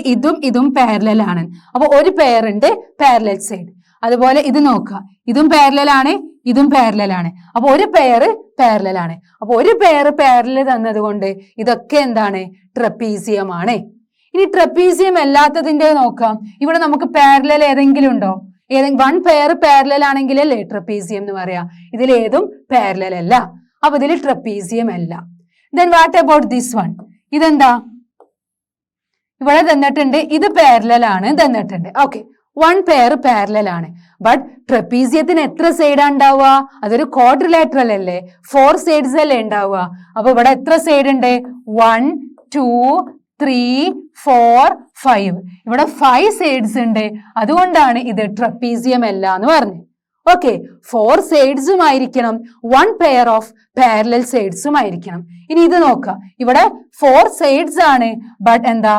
ഇതും പാരലൽ ആണ്. അപ്പൊ ഒരു പെയർ ഉണ്ട് പാരലൽ സൈഡ്. അതുപോലെ ഇത് നോക്കുക, ഇതും പാരലൽ ആണ്, ഇതും പാരലൽ ആണ്. അപ്പൊ ഒരു പെയർ പാരലൽ ആണ്. അപ്പൊ ഒരു പെയർ പാരലൽ തന്നത് കൊണ്ട് ഇതൊക്കെ എന്താണ്? ട്രപ്പീസിയം ആണ്. ഇനി ട്രപ്പീസിയം അല്ലാത്തതിന്റെ നോക്കാം. ഇവിടെ നമുക്ക് പാരലൽ ഏതെങ്കിലും ഉണ്ടോ? വൺ പെയർ പാരലൽ ആണെങ്കിലല്ലേ ട്രപ്പീസിയം എന്ന് പറയാം. ഇതിലേതും പാരലൽ അല്ല, അപ്പൊ ഇതിൽ ട്രപ്പീസിയം അല്ല. Then what about this one? ഇതെന്താ? ഇവിടെ തന്നിട്ടുണ്ട് ഇത് പാരലൽ ആണ് തന്നിട്ടുണ്ട്. ഓക്കെ, വൺ പെയർ പാരലൽ ആണ്. ബട്ട് ട്രപ്പീസിയത്തിന് എത്ര സൈഡാ ഉണ്ടാവുക? അതൊരു ക്വാഡ്രിലാറ്ററൽ അല്ലേ, 4 സൈഡ്സ് അല്ലേ ഉണ്ടാവുക. അപ്പൊ ഇവിടെ എത്ര സൈഡ് ഉണ്ട്? 1 2 3 4 5. ഇവിടെ 5 സൈഡ്സ് ഉണ്ട്. അതുകൊണ്ടാണ് ഇത് ട്രപ്പീസിയം അല്ല എന്ന് പറഞ്ഞു. ഓക്കെ, 4 സൈഡ്സും ആയിരിക്കണം, 1 പെയർ ഓഫ് പാരലൽ സൈഡ്സും ആയിരിക്കണം. ഇനി ഇത് നോക്കാം, ഇവിടെ 4 സൈഡ്സ് ആണ്, ബട്ട് എന്താ?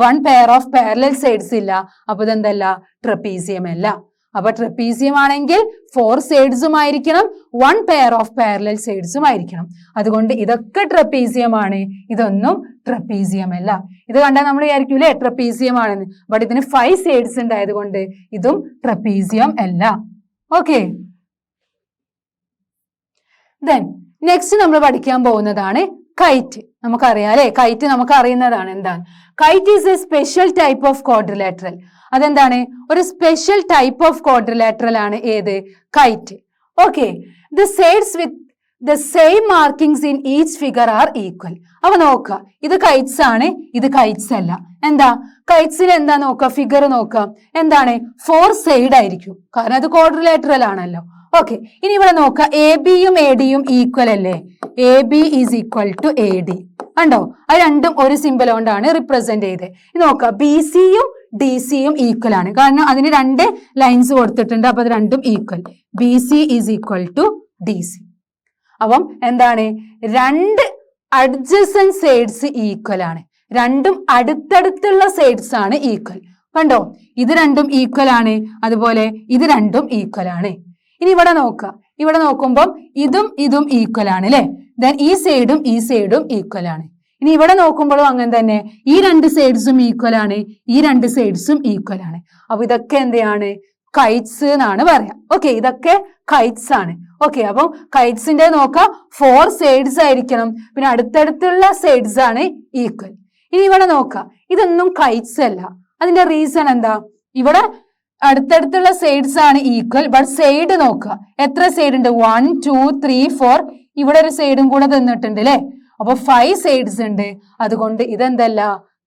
1 പെയർ ഓഫ് പാരലൽ സൈഡ്സ് ഇല്ല. അപ്പൊ ഇതെന്തല്ല? ട്രപ്പീസിയം അല്ല. അപ്പൊ ട്രപ്പീസിയം ആണെങ്കിൽ 4 സൈഡ്സും ആയിരിക്കണം, 1 പെയർ ഓഫ് പാരലൽ സൈഡ്സും ആയിരിക്കണം. അതുകൊണ്ട് ഇതൊക്കെ ട്രപ്പീസിയം ആണ്, ഇതൊന്നും ട്രപ്പീസിയം അല്ല. ഇത് കണ്ടാൽ നമ്മൾ വിചാരിക്കൂലേ ട്രപ്പീസിയം ആണെന്ന്. ബട്ട് ഇതിന് 5 സൈഡ്സ് ഉണ്ടായത് കൊണ്ട് ഇതും ട്രപ്പീസിയം അല്ല. ഓക്കെ, ദെൻ നെക്സ്റ്റ് നമ്മൾ പഠിക്കാൻ പോകുന്നതാണ് കൈറ്റ്. നമുക്കറിയാം അല്ലെ, കൈറ്റ് നമുക്ക് അറിയുന്നതാണ്. എന്താണ് kite? Is a special type of quadrilateral. അതെന്താണ്? ഒരു സ്പെഷ്യൽ ടൈപ്പ് ഓഫ് ക്വാഡ്രിലാറ്ററൽ ആണ് ഏത്? Kite. Okay, the sides with the same markings in each figure are equal. അപ്പൊ നോക്കുക, ഇത് കൈറ്റ്സ് ആണ്, ഇത് കൈറ്റ്സ് അല്ല. എന്താ കൈറ്റ്സിന്? എന്താ നോക്കുക, ഫിഗർ നോക്കുക, എന്താണ്? 4 സൈഡ് ആയിരിക്കും, കാരണം അത് ക്വാഡ്രിലാറ്ററൽ ആണല്ലോ. ഓക്കെ, ഇനി ഇവിടെ നോക്കുക, എ ബിയും എ ഡിയും ഈക്വൽ അല്ലേ? A B is equal to A D. കണ്ടോ? അത് രണ്ടും ഒരു സിമ്പിൾ കൊണ്ടാണ് റിപ്രസെന്റ് ചെയ്തത്. ഇത് നോക്കുക, ബി സിയും ഡി സിയും ഈക്വൽ ആണ്, കാരണം അതിന് 2 ലൈൻസ് കൊടുത്തിട്ടുണ്ട്. അപ്പൊ അത് രണ്ടും equal. B C is equal to D C. അപ്പം എന്താണ്? 2 അഡ്ജസന്റ് സൈഡ്സ് ഈക്വൽ ആണ്. രണ്ടും അടുത്തടുത്തുള്ള സൈഡ്സ് ആണ് ഈക്വൽ. കണ്ടോ? ഇത് രണ്ടും ഈക്വൽ ആണ്, അതുപോലെ ഇത് രണ്ടും ഈക്വൽ ആണ്. ഇനി ഇവിടെ നോക്കുക, ഇവിടെ നോക്കുമ്പോൾ ഇതും ഈക്വൽ ആണ് അല്ലെ. ദെൻ ഈ സൈഡും ഈക്വൽ ആണ്. ഇനി ഇവിടെ നോക്കുമ്പോഴും അങ്ങനെ തന്നെ, ഈ 2 സൈഡ്സും ഈക്വൽ ആണ്, ഈ 2 സൈഡ്സും ഈക്വൽ ആണ്. അപ്പൊ ഇതൊക്കെ എന്താണ്? കൈറ്റ്സ് എന്നാണ് പറയാം. ഓക്കെ, ഇതൊക്കെ കൈറ്റ്സ് ആണ്. ഓക്കെ, അപ്പൊ കൈറ്റ്സിന്റെ നോക്കാം, 4 സൈഡ്സ് ആയിരിക്കണം, പിന്നെ അടുത്തടുത്തുള്ള സൈഡ്സ് ആണ് ഈക്വൽ. ഇനി ഇവിടെ നോക്കാം, ഇതൊന്നും കൈറ്റ്സ് അല്ല. അതിന്റെ റീസൺ എന്താ? ഇവിടെ അടുത്തടുത്തുള്ള സൈഡ്സ് ആണ് ഈക്വൽ, ബട്ട് സൈഡ് നോക്കുക, എത്ര സൈഡ് ഉണ്ട്? 1 2 3 4. ഇവിടെ ഒരു സൈഡും കൂടെ തന്നിട്ടുണ്ട് അല്ലെ. അപ്പൊ 5 സൈഡ്സ് ഉണ്ട്. അതുകൊണ്ട് ഇതെന്തല്ല,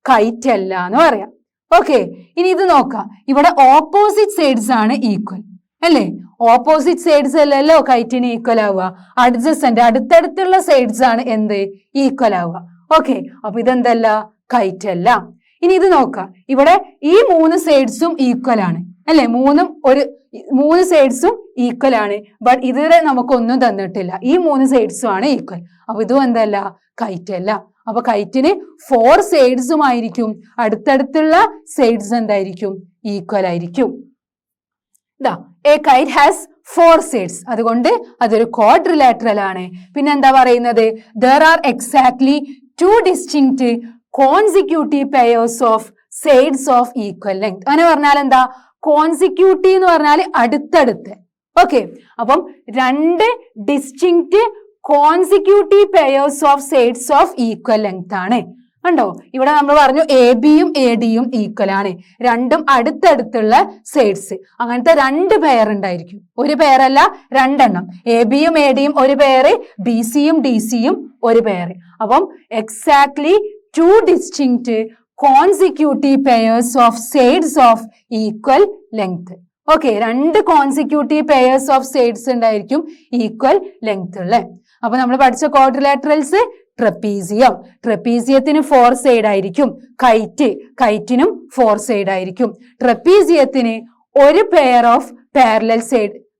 കൈറ്റ് അല്ല എന്ന് പറയാം. ഓക്കെ, ഇനി ഇത് നോക്കാം. ഇവിടെ ഓപ്പോസിറ്റ് സൈഡ്സ് ആണ് ഈക്വൽ അല്ലേ? ഓപ്പോസിറ്റ് സൈഡ്സ് അല്ലല്ലോ കൈറ്റിന് ഈക്വൽ ആവുക. അഡ്ജസന്റ് അടുത്തടുത്തുള്ള സൈഡ്സ് ആണ് എന്ത്, ഈക്വൽ ആവുക. ഓക്കെ, അപ്പൊ ഇതെന്തല്ല, കൈറ്റ് അല്ല. ഇനി ഇത് നോക്കാം. ഇവിടെ ഈ 3 സൈഡ്സും ഈക്വൽ ആണ് അല്ലെ? 3 സൈഡ്സും ഈക്വൽ ആണ്. ബട്ട് ഇതുവരെ നമുക്കൊന്നും തന്നിട്ടില്ല. ഈ 3 സൈഡ്സും ആണ് ഈക്വൽ. അപ്പൊ ഇതും എന്തല്ല, കൈറ്റ് അല്ല. അപ്പൊ കൈറ്റിന് 4 സൈഡ്സും ആയിരിക്കും. അടുത്തടുത്തുള്ള സൈഡ്സ് എന്തായിരിക്കും, ഈക്വൽ ആയിരിക്കും. A KITE has 4 sides. അതുകൊണ്ട് അതൊരു ക്വാഡ്രിലാറ്ററൽ ആണ്. പിന്നെ എന്താ പറയുന്നത്, there are exactly 2 distinct consecutive pairs of sides of equal length. അങ്ങനെ പറഞ്ഞാൽ എന്താ, കോൺസിക്യൂട്ടീവ് എന്ന് പറഞ്ഞാൽ അടുത്തടുത്ത്. ഓക്കെ, അപ്പം 2 distinct consecutive pairs of sides of equal length ആണ്. കണ്ടോ, ഇവിടെ നമ്മൾ പറഞ്ഞു എ ബിയും എ ഡിയും ഈക്വൽ ആണ്. രണ്ടും അടുത്തടുത്തുള്ള സൈഡ്സ്. അങ്ങനത്തെ 2 പെയർ ഉണ്ടായിരിക്കും. ഒരു പെയർ അല്ല, 2 എണ്ണം. എ ബിയും എ ഡിയും ഒരു പെയർ, ബി സിയും ഡി സിയും ഒരു പെയർ. അപ്പം exactly 2 distinct consecutive pairs of sides of equal length. Okay, 2 consecutive pairs of sides ഉണ്ടായിരിക്കും ഈക്വൽ ലെങ്ത് ഉള്ള. അപ്പൊ നമ്മൾ പഠിച്ച ക്വാഡ്രിലാറ്ററൽസ്, ട്രപ്പീസിയം, ട്രപ്പീസിയത്തിന് 4 സൈഡ് ആയിരിക്കും. കൈറ്റിനും 4 സൈഡ് ആയിരിക്കും. ട്രപ്പീസിയത്തിന് ഒരു പെയർ ഓഫ്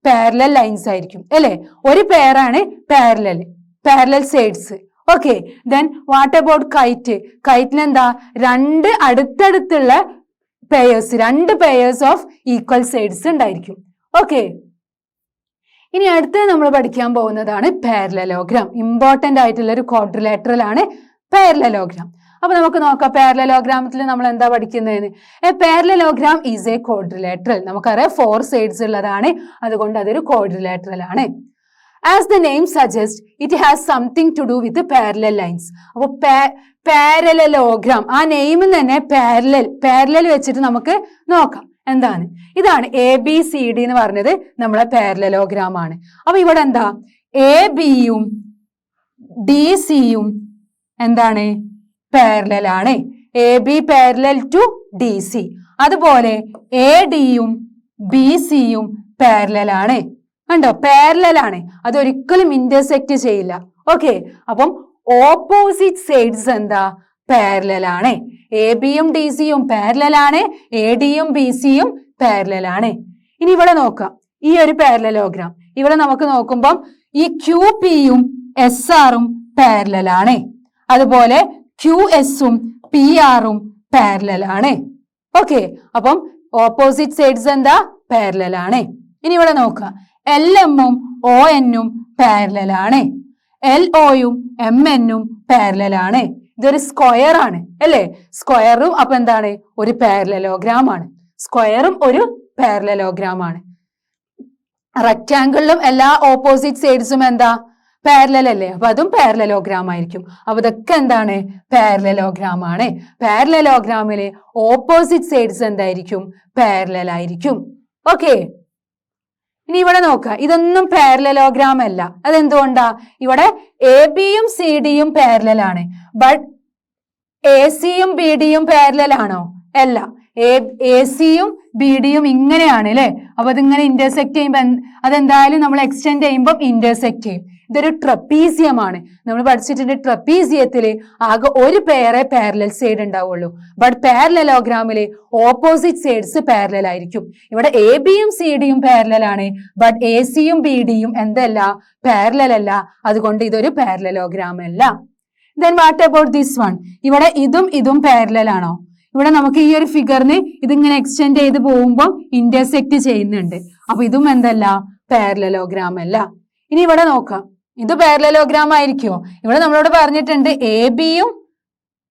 പാരലൽ ലൈൻസ് ആയിരിക്കും അല്ലെ? ഒരു പെയർ ആണ് parallel sides. Okay, then what about kite? കൈറ്റിന് എന്താ, 2 അടുത്തടുത്തുള്ള pairs, 2 pairs of equal sides ഉണ്ടായിരിക്കും. ഓക്കെ, ഇനി അടുത്ത് നമ്മൾ പഠിക്കാൻ പോകുന്നതാണ് പാരലലോഗ്രാം. ഇമ്പോർട്ടന്റ് ആയിട്ടുള്ള ഒരു ക്വാഡ്രിലാറ്ററൽ ആണ് പാരലലോഗ്രാം. അപ്പൊ നമുക്ക് നോക്കാം പാരലലോഗ്രാമത്തിൽ നമ്മൾ എന്താ പഠിക്കുന്നതെന്ന്. A parallelogram is a quadrilateral. നമുക്കറിയാം 4 സൈഡ്സ് ഉള്ളതാണ്. അതുകൊണ്ട് അതൊരു ക്വാഡ്രിലാറ്ററൽ ആണ്. As the name suggests, it has something to do with the parallel lines. അപ്പൊ പാരലലോഗ്രാം, ആ നെയിം തന്നെ പാരലൽ വെച്ചിട്ട് നമുക്ക് നോക്കാം എന്താണ്. ഇതാണ് ABCD എന്ന് പറഞ്ഞത് നമ്മളെ പാരലലോഗ്രാം ആണ്. അപ്പൊ ഇവിടെ എന്താ, AB-യും DC-യും എന്താണ്, പാരലൽ ആണ്. AB parallel to DC. അതുപോലെ AD-യും BC-യും പാരലൽ ആണ്. കണ്ടോ, പാരലൽ ആണ്. അതൊരിക്കലും ഇന്റർസെക്ട് ചെയ്യില്ല. ഓക്കെ, അപ്പം ഓപ്പോസിറ്റ് സൈഡ്സ് എന്താ, പാരലൽ ആണ്. AB-യും DC-യും പാരലൽ ആണ്. AD-യും BC-യും പാരലൽ ആണ്. ഇനി ഇവിടെ നോക്കാം, ഈ ഒരു പാരലലോഗ്രാം ഇവിടെ നമുക്ക് നോക്കുമ്പം ഈ QP-യും SR-ഉം പാരലൽ ആണ്. അതുപോലെ QS-ഉം PR-ഉം പാരലൽ ആണ്. ഓക്കെ, അപ്പം ഓപ്പോസിറ്റ് സൈഡ്സ് എന്താ, പാരലൽ ആണ്. ഇനി ഇവിടെ നോക്കാം, LM-ഉം ON-ഉം പാരലൽ ആണ്. LO-യും MN-ഉം പാരലൽ ആണ്. ഇതൊരു സ്ക്വയർ ആണ് അല്ലേ? സ്ക്വയറും അപ്പൊ എന്താണ്, ഒരു പാരലലോഗ്രാം ആണ്. സ്ക്വയറും ഒരു പാരലലോഗ്രാം ആണ്. റെക്ടാങ്കിളിലും എല്ലാ ഓപ്പോസിറ്റ് സൈഡ്സും എന്താ, പാരലൽ അല്ലേ? അപ്പൊ അതും പാരലലോഗ്രാം ആയിരിക്കും. അപ്പൊ ഇതൊക്കെ എന്താണ്, പാരലലോഗ്രാം ആണ്. പാരലലോഗ്രാമിലെ ഓപ്പോസിറ്റ് സൈഡ്സ് എന്തായിരിക്കും, പാരലൽ ആയിരിക്കും. ഓക്കെ, ഇനി ഇവിടെ നോക്കുക, ഇതൊന്നും പാരലലോഗ്രാം അല്ല. അതെന്തുകൊണ്ടാ? ഇവിടെ AB-യും CD-യും പാരലൽ ആണ്. ബട്ട് AC-യും BD-യും പാരലൽ ആണോ? അല്ല. AC-യും BD-യും ഇങ്ങനെയാണ് അല്ലെ? അപ്പൊ അതിങ്ങനെ ഇന്റർസെക്ട് ചെയ്യുമ്പോൾ അതെന്തായാലും നമ്മൾ എക്സ്റ്റെൻഡ് ചെയ്യുമ്പോൾ ഇന്റർസെക്ട് ചെയ്യും. ഇതൊരു ട്രപ്പീസിയം ആണ്. നമ്മൾ പഠിച്ചിട്ടുണ്ട് ട്രപ്പീസിയത്തില് ആകെ ഒരു പേരെ പാരലൽ സൈഡ് ഉണ്ടാവുള്ളൂ. ബട്ട് പാരലലോഗ്രാമില് ഓപ്പോസിറ്റ് സൈഡ്സ് പാരലൽ ആയിരിക്കും. ഇവിടെ AB-യും CD-യും പാരലൽ ആണ്. ബട്ട് AC-യും BD-യും എന്തല്ല, പാരലൽ അല്ല. അതുകൊണ്ട് ഇതൊരു പാരലലോഗ്രാം അല്ല. Then what about this one? ഇവിടെ ഇതും പാരലൽ ആണോ? ഇവിടെ നമുക്ക് ഈ ഒരു ഫിഗറിന് ഇതിങ്ങനെ എക്സ്റ്റെൻഡ് ചെയ്ത് പോകുമ്പോൾ ഇന്റർസെക്ട് ചെയ്യുന്നുണ്ട്. അപ്പൊ ഇതും എന്തല്ല, പാരലലോഗ്രാം അല്ല. ഇനി ഇവിടെ നോക്കാം, ഇത് പാരലലോഗ്രാം ആയിരിക്കുമോ? ഇവിടെ നമ്മളോട് പറഞ്ഞിട്ടുണ്ട് AB-യും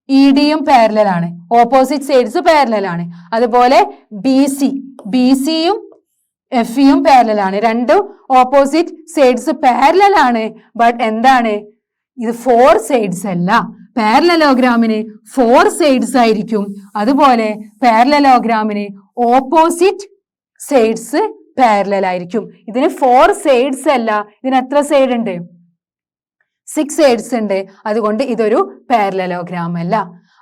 ED-യും പാരലൽ ആണ്. ഓപ്പോസിറ്റ് സൈഡ്സ് പാരലൽ ആണ്. അതുപോലെ BC-യും FE-യും പാരലൽ ആണ്. രണ്ടും ഓപ്പോസിറ്റ് സൈഡ്സ് പാരലൽ ആണ്. ബട്ട് എന്താണ്, ഇത് 4 സൈഡ്സ് അല്ല. പാരലലോഗ്രാമിന് 4 സൈഡ്സ് ആയിരിക്കും. അതുപോലെ പാരലലോഗ്രാമിന് ഓപ്പോസിറ്റ് സൈഡ്സ് പാരലൽ ആയിരിക്കും. ഇതിന് 4 സൈഡ്സ് അല്ല. ഇതിന് എത്ര സൈഡ് ഉണ്ട്? 6 സൈഡ്സ് ഉണ്ട്, അതുകൊണ്ട് ഇതൊരു പാരലലോഗ്രാം അല്ല.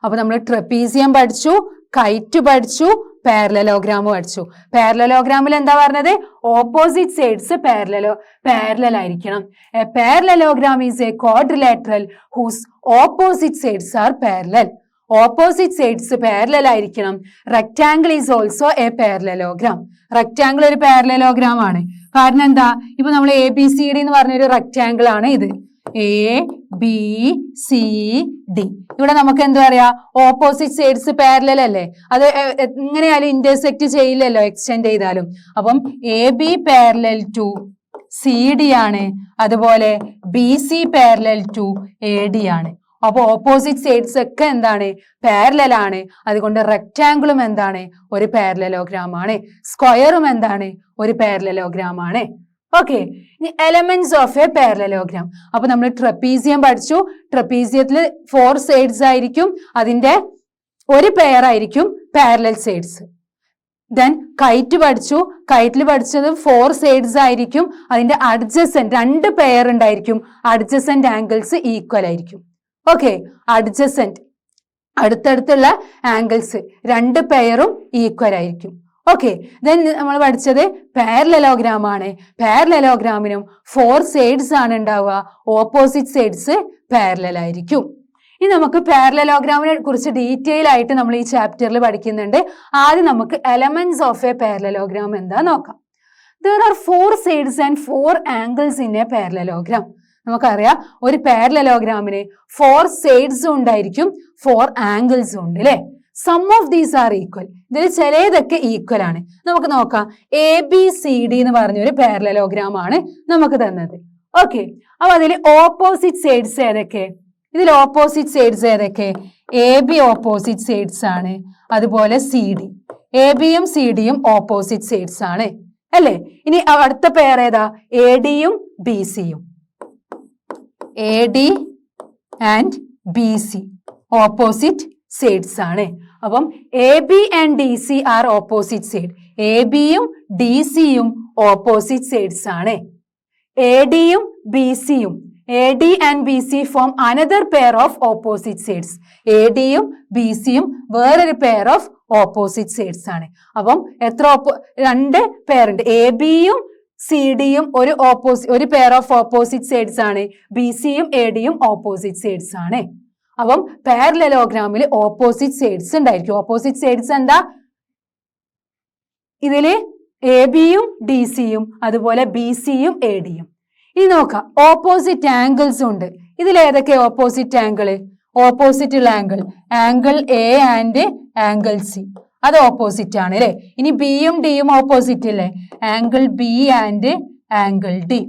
അപ്പൊ നമ്മൾ ട്രപ്പീസിയം പഠിച്ചു, കൈറ്റ് പഠിച്ചു, പാരലലോഗ്രാം പഠിച്ചു. പാരലലോഗ്രാമിൽ എന്താ പറഞ്ഞത്? ഓപ്പോസിറ്റ് സൈഡ്സ് പാരലൽ ആയിരിക്കണം. A parallelogram is a quadrilateral whose opposite sides are parallel. Opposite sides parallel ആയിരിക്കണം. Rectangle is also a parallelogram. Rectangle ഒരു പാരലലോഗ്രാം ആണ്. കാരണം എന്താ? ഇപ്പൊ നമ്മൾ ABCD എന്ന് പറഞ്ഞൊരു റെക്ടാംഗിൾ ആണ് ഇത്. ABCD. ഇവിടെ നമുക്ക് എന്താ പറയാ? ഓപ്പോസിറ്റ് സൈഡ്സ് പാരലൽ അല്ലേ? അത് എങ്ങനെയായാലും ഇന്റർസെക്ട് ചെയ്യില്ലല്ലോ എക്സ്റ്റെൻഡ് ചെയ്താലും. അപ്പം AB പാരലൽ ടു CD ആണ്, അതുപോലെ BC പാരലൽ ടു AD ആണ്. അപ്പൊ ഓപ്പോസിറ്റ് സൈഡ്സ് ഒക്കെ എന്താണ്? പാരലൽ ആണ്. അതുകൊണ്ട് റെക്ടാംഗിളും എന്താണ്? ഒരു പാരലലോഗ്രാം ആണ്. സ്ക്വയറും എന്താണ്? ഒരു പാരലലോഗ്രാം ആണ്. ഓക്കെ, ഇനി എലമെന്റ്സ് ഓഫ് എ പാരലലോഗ്രാം. അപ്പൊ നമ്മൾ ട്രപ്പീസിയം പഠിച്ചു. ട്രപ്പീസിയത്തിൽ 4 സൈഡ്സ് ആയിരിക്കും, അതിന്റെ ഒരു പെയർ ആയിരിക്കും പാരലൽ സൈഡ്സ്. ദെൻ കൈറ്റ് പഠിച്ചു. കൈറ്റിൽ പഠിച്ചത് 4 സൈഡ്സ് ആയിരിക്കും, അതിന്റെ അഡ്ജസന്റ് 2 പെയർ ഉണ്ടായിരിക്കും. അഡ്ജസന്റ് ആംഗിൾസ് ഈക്വൽ ആയിരിക്കും. ഓക്കെ, അഡ്ജസന്റ് അടുത്തടുത്തുള്ള ആംഗിൾസ് 2 പെയറും ഈക്വൽ ആയിരിക്കും. ഓക്കെ, ദെൻ നമ്മൾ പഠിച്ചത് പാരലലോഗ്രാം ആണ്. പാരലലോഗ്രാമിനും 4 സൈഡ്സ് ആണ് ഉണ്ടാവുക, ഓപ്പോസിറ്റ് സൈഡ്സ് പാരലൽ ആയിരിക്കും. ഇനി നമുക്ക് പാരലലോഗ്രാമിനെ കുറിച്ച് ഡീറ്റെയിൽ ആയിട്ട് നമ്മൾ ഈ ചാപ്റ്ററിൽ പഠിക്കുന്നുണ്ട്. ആദ്യം നമുക്ക് എലമെന്റ്സ് ഓഫ് എ പാരലലോഗ്രാം എന്താ നോക്കാം. There are 4 sides and 4 angles in a parallelogram. നമുക്കറിയാം ഒരു പാരലലോഗ്രാമിന് 4 സൈഡ്സും ഉണ്ടായിരിക്കും, 4 ആംഗിൾസും ഉണ്ട് അല്ലെ. Sum of these are equal. ഇതിൽ ചിലതൊക്കെ ഈക്വൽ ആണ്. നമുക്ക് നോക്കാം. ABCD എന്ന് പറഞ്ഞൊരു പാരലലോഗ്രാം ആണ് നമുക്ക് തന്നത്. ഓക്കെ, അപ്പൊ അതിൽ ഓപ്പോസിറ്റ് സൈഡ്സ് ഏതൊക്കെ? ഇതിൽ ഓപ്പോസിറ്റ് സൈഡ്സ് ഏതൊക്കെ? AB ഓപ്പോസിറ്റ് സൈഡ്സ് ആണ്, അതുപോലെ CD. ABയും CDയും ഓപ്പോസിറ്റ് സൈഡ്സ് ആണ് അല്ലേ. ഇനി അടുത്ത പെയർ ഏതാ? ADയും BCയും. AD and BC opposite sides ആണ്. അപ്പം AB and DC are opposite side. ABയും DCയും ഓപ്പോസിറ്റ് സൈഡ്സ് ആണ്. ADയും BCയും AD and BC form another pair of opposite sides. ADയും BCയും വേറൊരു പെയർ ഓഫ് ഓപ്പോസിറ്റ് സൈഡ്സ് ആണ്. അപ്പം എത്ര 2 പെയർ ഉണ്ട്. ABയും CDയും ഒരു പെയർ ഓഫ് ഓപ്പോസിറ്റ് സൈഡ്സ് ആണ്. BCയും ADയും ഓപ്പോസിറ്റ് സൈഡ്സ് ആണ്. അപ്പം പാരലലോഗ്രാമിൽ ഓപ്പോസിറ്റ് സൈഡ്സ് ഉണ്ടായിരിക്കും. ഓപ്പോസിറ്റ് സൈഡ്സ് എന്താ? ഇതില് ABയും DCയും അതുപോലെ BCയും ADയും. ഇനി നോക്കാം, ഓപ്പോസിറ്റ് ആംഗിൾസ് ഉണ്ട്. ഇതിൽ ഏതൊക്കെ ഓപ്പോസിറ്റ് ആംഗിൾ? ഓപ്പോസിറ്റ് ഉള്ള angle A and angle C, അത് ഓപ്പോസിറ്റ് ആണ് അല്ലെ. ഇനി ബിയും ഡിയും ഓപ്പോസിറ്റ് അല്ലേ? Angle B and angle D.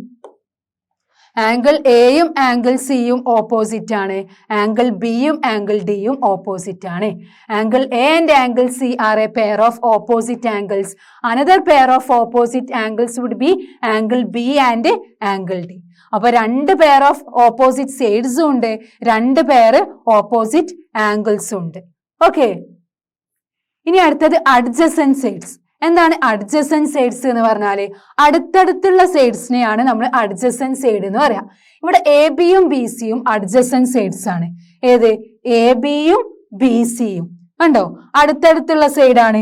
Angle എയും ആംഗിൾ സിയും ഓപ്പോസിറ്റ് ആണ്. ആംഗിൾ ബിയും ആംഗിൾ ഡിയും ഓപ്പോസിറ്റ് ആണ്. Angle A and angle C are a pair of opposite angles. Another pair of opposite angles would be angle B and angle D. അപ്പൊ 2 pair of opposite സൈഡ്സും ഉണ്ട്, 2 pair opposite ആംഗിൾസും ഉണ്ട്. Okay, ഇനി അടുത്തത് adjacent sides. എന്താണ് adjacent sides എന്ന് പറഞ്ഞാല്? അടുത്തടുത്തുള്ള സൈഡ്സിനെയാണ് നമ്മൾ adjacent side എന്ന് പറയാം. ഇവിടെ ABയും BCയും അഡ്ജസന്റ് സൈഡ്സ് ആണ്. ഏത്? ABയും BCയും കണ്ടോ, അടുത്തടുത്തുള്ള സൈഡാണ്.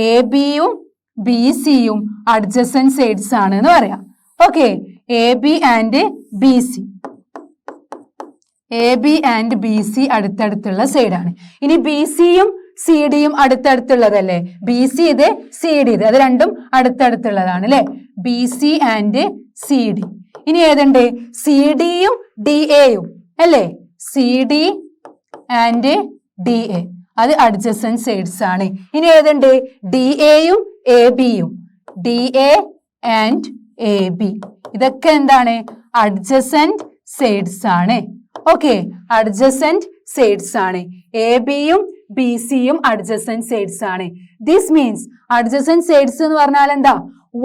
ABയും BCയും അഡ്ജസന്റ് സൈഡ്സ് ആണ് എന്ന് പറയാം. ഓക്കെ, AB ആൻഡ് BC അടുത്തടുത്തുള്ള സൈഡാണ്. ഇനി BCയും CDയും അടുത്തടുത്തുള്ളതല്ലേ? BC ഇത്, CD ഇത്, അത് രണ്ടും അടുത്തടുത്തുള്ളതാണ് അല്ലെ. BC and CD. ഇനി ഏതുണ്ട്? CDയും DAയും അല്ലേ? CD ആൻഡ് DA, അത് അഡ്ജസന്റ് സൈഡ്സ് ആണ്. ഇനി ഏതുണ്ട്? DAയും ABയും. DA ആൻഡ് AB, ഇതൊക്കെ എന്താണ്? അഡ്ജസന്റ് സൈഡ്സ് ആണ്. ഓക്കെ, അഡ്ജസന്റ് സൈഡ്സ് ആണ്. ABയും BCയും അഡ്ജസന്റ് സൈഡ്സ് ആണ്. ദിസ് മീൻസ് അഡ്ജസന്റ് സൈഡ്സ് എന്ന് പറഞ്ഞാൽ എന്താ?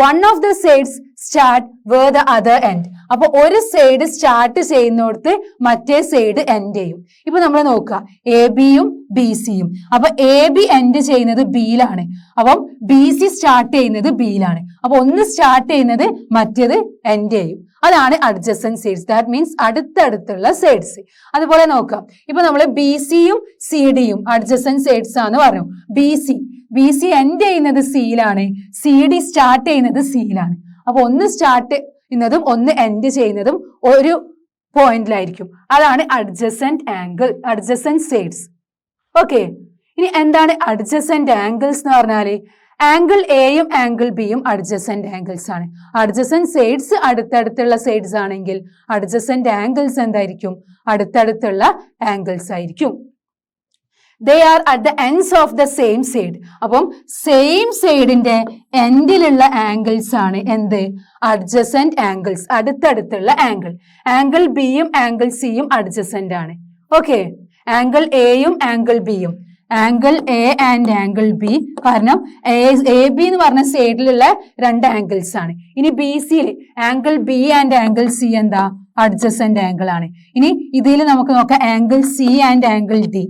One of the sides start where the other end. അപ്പൊ ഒരു സൈഡ് സ്റ്റാർട്ട് ചെയ്യുന്നിടത്ത് മറ്റേ സൈഡ് എൻഡ് ചെയ്യും. ഇപ്പൊ നമ്മൾ നോക്കുക, ABയും ബി സിയും. അപ്പൊ എ ബി എൻഡ് ചെയ്യുന്നത് ബിയിലാണ്. അപ്പം ബി സി സ്റ്റാർട്ട് ചെയ്യുന്നത് ബിയിലാണ്. അപ്പൊ ഒന്ന് സ്റ്റാർട്ട് ചെയ്യുന്നത് മറ്റേത് എൻഡ് ചെയ്യും. അതാണ് അഡ്ജസന്റ് സൈഡ്സ്. ദാറ്റ് മീൻസ് അടുത്തടുത്തുള്ള സൈഡ്സ്. അതുപോലെ നോക്കാം, ഇപ്പൊ നമ്മൾ ബി സിയും സി ഡിയും അഡ്ജസന്റ് സൈഡ്സ് ആണെന്ന് പറഞ്ഞു. ബി സി എൻഡ് ചെയ്യുന്നത് സിയിലാണ്, സി ഡി സ്റ്റാർട്ട് ചെയ്യുന്നത് സിയിലാണ്. അപ്പൊ ഒന്ന് സ്റ്റാർട്ട് ചെയ്യുന്നതും ഒന്ന് എൻഡ് ചെയ്യുന്നതും ഒരു പോയിന്റിലായിരിക്കും. അതാണ് adjacent angle, adjacent sides. Okay, ഇനി എന്താണ് അഡ്ജസന്റ് ആംഗിൾസ് എന്ന് പറഞ്ഞാല് ആംഗിൾ എയും ആംഗിൾ ബിയും അഡ്ജസന്റ് ആംഗിൾസ് ആണ്. അഡ്ജസന്റ് സൈഡ്സ് അടുത്തടുത്തുള്ള സൈഡ്സ് ആണെങ്കിൽ അഡ്ജസന്റ് ആംഗിൾസ് എന്തായിരിക്കും? അടുത്തടുത്തുള്ള ആംഗിൾസ് ആയിരിക്കും. They are at the ends of the same side. അപ്പം സെയിം സൈഡിന്റെ എൻഡിലുള്ള ആംഗിൾസ് ആണ് എന്ത്? അഡ്ജസന്റ് ആംഗിൾസ്, അടുത്തടുത്തുള്ള ആംഗിൾ. ആംഗിൾ ബിയും ആംഗിൾ സിയും അഡ്ജസന്റ് ആണ്. ഓക്കെ, ആംഗിൾ എയും ആംഗിൾ ബിയും, angle A and angle B, കാരണം എ ബി എന്ന് പറഞ്ഞ സൈഡിലുള്ള രണ്ട് ആംഗിൾസ് ആണ്. ഇനി ബി സിയിൽ angle B and angle C എന്താ? അഡ്ജസന്റ് ആംഗിൾ ആണ്. ഇനി ഇതിൽ നമുക്ക് നോക്കാം angle C and angle D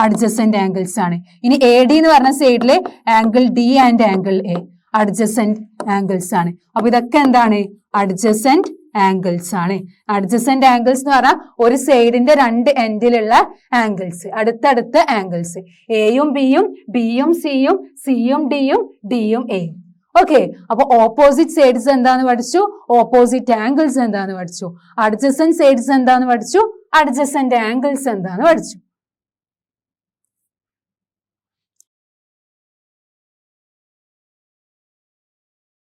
adjacent angles ആണ്. ഇനി എ ഡി എന്ന് പറഞ്ഞ സൈഡില് angle D and angle A adjacent angles ആണ്. അപ്പൊ ഇതൊക്കെ എന്താണ്? അഡ്ജസന്റ് ആംഗിൾസ് ആണ്. അഡ്ജസന്റ് ആംഗിൾസ് എന്ന് പറഞ്ഞാൽ ഒരു സൈഡിന്റെ രണ്ട് എൻഡിലുള്ള ആംഗിൾസ്, അടുത്തടുത്ത ആംഗിൾസ്. എയും ബിയും, ബിയും സിയും, സിയും ഡിയും, ഡിയും എയും. ഓക്കെ, അപ്പൊ ഓപ്പോസിറ്റ് സൈഡ്സ് എന്താന്ന് പഠിച്ചു, ഓപ്പോസിറ്റ് ആംഗിൾസ് എന്താന്ന് പഠിച്ചു, അഡ്ജസന്റ് സൈഡ്സ് എന്താന്ന് പഠിച്ചു, അഡ്ജസന്റ് ആംഗിൾസ് എന്താന്ന് പഠിച്ചു.